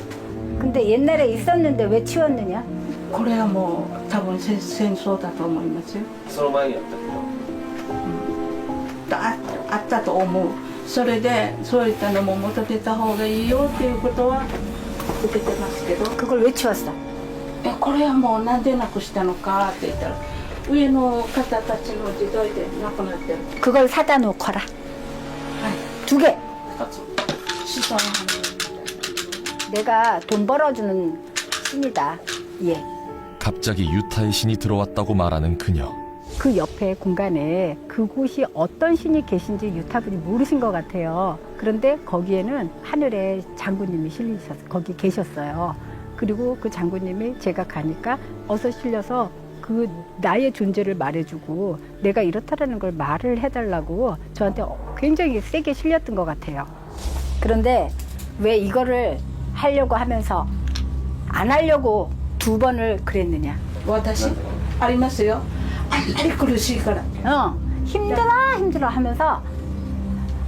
근데 옛날에 있었는데 왜 치웠느냐? これはもう多分戦争だと思いますよ。その前にやったけど。あったと思う。それでそういったのも元出た方がいいよっていうことは受けてますけど。 그걸 왜 치웠어? これはもうなんでなくしたのかって言ったら上の方たちの時代でなくなってる。 그걸 사다 놓거라. 2개. 2つ。 시선. 내가 돈 벌어주는 신이다. 예. 갑자기 유타의 신이 들어왔다고 말하는 그녀. 그 옆에 공간에 그곳이 어떤 신이 계신지 유타분이 모르신 것 같아요. 그런데 거기에는 하늘에 장군님이 거기 계셨어요. 그리고 그 장군님이 제가 가니까 어서 실려서 그 나의 존재를 말해주고 내가 이렇다라는 걸 말을 해달라고 저한테 굉장히 세게 실렸던 것 같아요. 그런데 왜 이거를 하려고 하면서 안 하려고 2번을 그랬느냐? 私ありますよ。あんまり苦しいから。 힘들어 하면서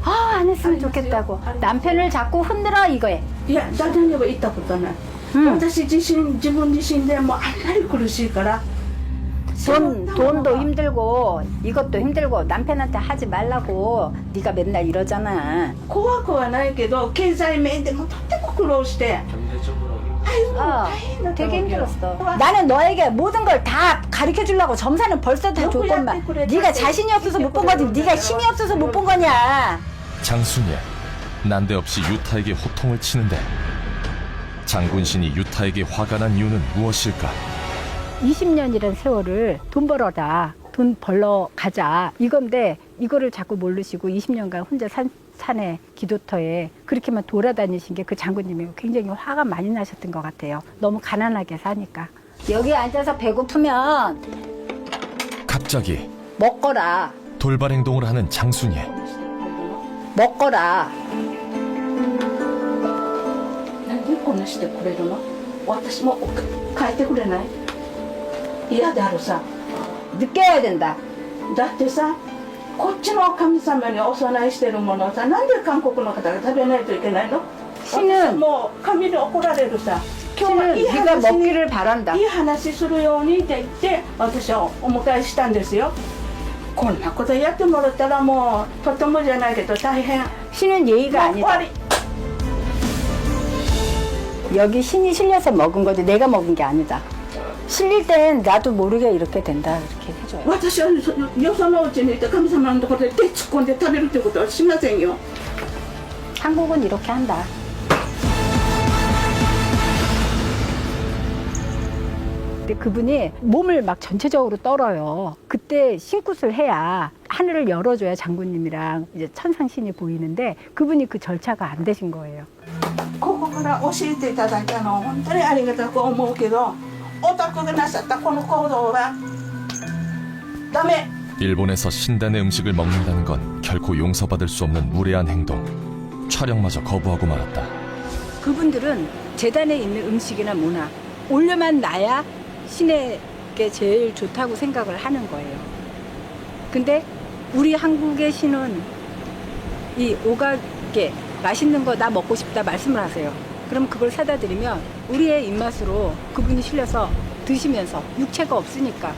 안 했으면 좋겠다고 남편을 자꾸 흔들어 이거에. いや誰には言ったことない。私自分自身でもあんまり苦しいから。 돈도 힘들고 이것도 힘들고 남편한테 하지 말라고 네가 맨날 이러잖아. 怖くはないけど経済面でもとっても苦労して。 되게 힘들었어. 나는 너에게 모든 걸 다 가르쳐 주려고 점사는 벌써 다 줬건만 네가 자신이 없어서 못 본 거지 네가 힘이 없어서 못 본 거냐. 장순예, 난데없이 유타에게 호통을 치는데 장군신이 유타에게 화가 난 이유는 무엇일까? 20년이란 세월을 돈 벌어라, 돈 벌러 가자 이건데 이거를 자꾸 모르시고 20년간 혼자 산에 기도터에 그렇게만 돌아다니신 게 그 장군님이 굉장히 화가 많이 나셨던 것 같아요. 너무 가난하게 사니까. 여기 앉아서 배고프면 갑자기 먹거라. 돌발 행동을 하는 장순예. 먹거라. なんでこんなしてくれるの？私も書いてくれない？嫌であるさ。 느껴야 된다. だってさ、こっちの神様にお供えしてるものをさ、なんで韓国の方が食べないといけないの？ 신은 もう神に怒られるさ。 신은 네가 먹기를 바란다. いい話するようにって言って私はお迎えしたんですよ。こんなことやってもらったらもうとてもじゃないけど大変。 신은 예의가 아니다. 여기 신이 실려서 먹은 거지 내가 먹은 게 아니다. 실릴 땐 나도 모르게 이렇게 된다 이렇게 해줘요. 私はよそのうちにいて神様のところで手突っ込んで食べるってことはしませんよ。 한국은 이렇게 한다. 근데 그분이 몸을 막 전체적으로 떨어요. 그때 신굿을 해야 하늘을 열어줘야 장군님이랑 이제 천상신이 보이는데 그분이 그 절차가 안 되신 거예요. ここから教えていただいたの本当にありがたく思うけど、お宅がなさったこの行動はダメ。 일본에서 신단의 음식을 먹는다는 건 결코 용서받을 수 없는 무례한 행동. 촬영마저 거부하고 말았다. 그분들은 재단에 있는 음식이나 문화 올려만 놔야 신에게 제일 좋다고 생각을 하는 거예요. 근데 우리 한국의 신은 이 오각에 맛있는 거 나 먹고 싶다 말씀을 하세요. 그럼 그걸 사다 드리면 우리의 입맛으로 그분이 실려서 드시면서 육체가 없으니까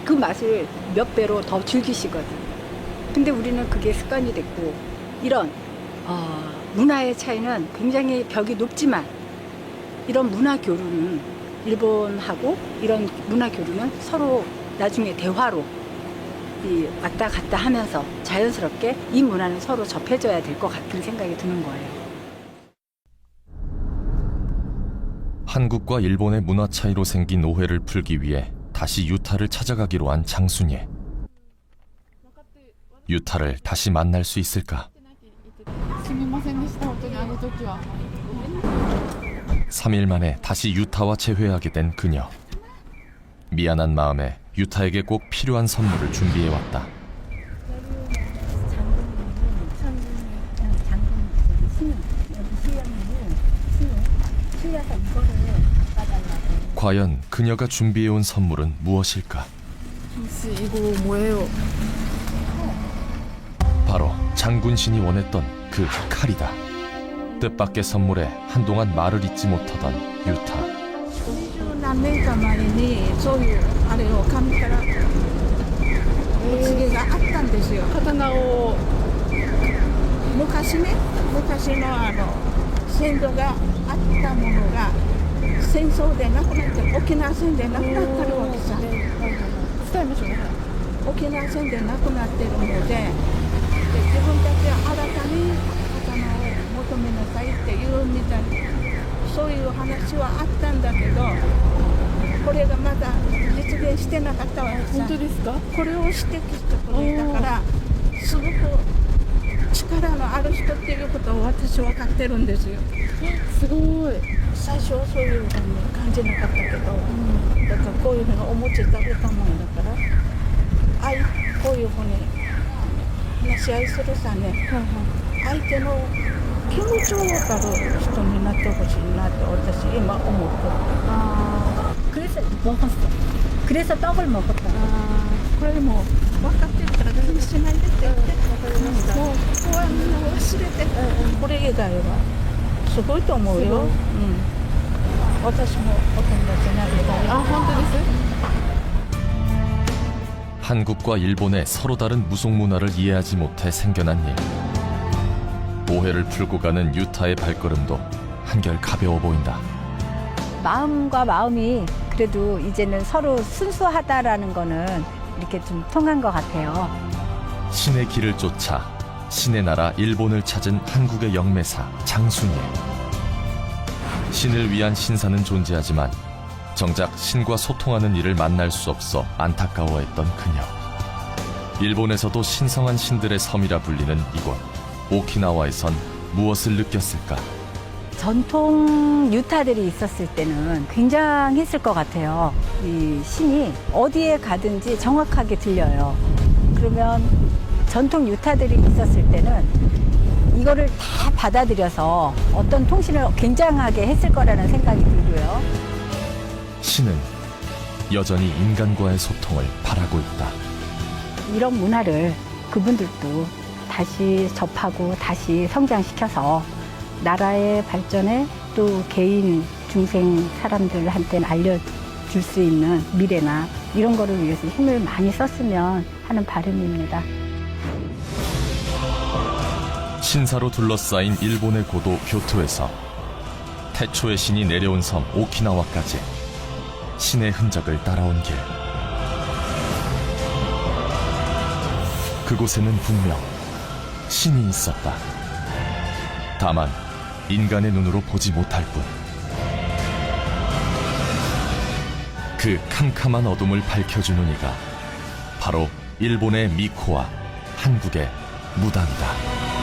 그 맛을 몇 배로 더 즐기시거든. 근데 우리는 그게 습관이 됐고 이런 문화의 차이는 굉장히 벽이 높지만 이런 문화 교류는 일본하고 이런 문화 교류는 서로 나중에 대화로 왔다 갔다 하면서 자연스럽게 이 문화는 서로 접해져야 될 것 같은 생각이 드는 거예요. 한국과 일본의 문화 차이로 생긴 오해를 풀기 위해 다시 유타를 찾아가기로 한 장순예. 유타를 다시 만날 수 있을까? 3일 만에 다시 유타와 재회하게 된 그녀. 미안한 마음에 유타에게 꼭 필요한 선물을 준비해왔다. 과연 그녀가 준비해온 선물은 무엇일까? 이거 뭐예요? 바로 장군신이 원했던 그 칼이다. 뜻밖의 선물에 한동안 말을 잇지 못하던 유타. 何年か前にそういうあれを紙からお告げがあったんですよ。刀を昔の先祖があったものが戦争でなくなって沖縄戦でなくなってるわけさ。伝えましょうね。沖縄戦でなくなってるので、自分たちは新たに刀を求めなさいっていうみたいな。そういう話はあったんだけど、これがまだ実現してなかったわけさ。本当ですか？これを指摘してくれたから、すごく力のある人っていうことを私は分かってるんですよ。すごい。最初はそういうふうに感じなかったけど、だからこういうふうにお餅食べたもんだから、こういうふうに話し合いするさね、相手の気持ちを分かる人になってほしいなって私今思ってる。 그래서 먹었어. 그래서 떡을 먹었다. 그래 뭐分かってるから気にしないでって言って、もう不安を忘れて、これ以外はすごいと思うよ。私もお友達になりたい。本当です。 한국과 일본의 서로 다른 무속 문화를 이해하지 못해 생겨난 일. 오해를 풀고 가는 유타의 발걸음도 한결 가벼워 보인다. 마음과 마음이 그래도 이제는 서로 순수하다라는 거는 이렇게 좀 통한 것 같아요. 신의 길을 쫓아 신의 나라 일본을 찾은 한국의 영매사 장순예. 신을 위한 신사는 존재하지만 정작 신과 소통하는 이를 만날 수 없어 안타까워했던 그녀. 일본에서도 신성한 신들의 섬이라 불리는 이곳 오키나와에선 무엇을 느꼈을까? 전통 유타들이 있었을 때는 굉장했을 것 같아요. 이 신이 어디에 가든지 정확하게 들려요. 그러면 전통 유타들이 있었을 때는 이거를 다 받아들여서 어떤 통신을 굉장하게 했을 거라는 생각이 들고요. 신은 여전히 인간과의 소통을 바라고 있다. 이런 문화를 그분들도 다시 접하고 다시 성장시켜서 나라의 발전에 또 개인 중생 사람들한테는 알려줄 수 있는 미래나 이런 거를 위해서 힘을 많이 썼으면 하는 바람입니다. 신사로 둘러싸인 일본의 고도 교토에서 태초의 신이 내려온 섬 오키나와까지 신의 흔적을 따라온 길. 그곳에는 분명 신이 있었다. 다만 인간의 눈으로 보지 못할 뿐. 그 캄캄한 어둠을 밝혀주는 이가 바로 일본의 미코와 한국의 무당이다.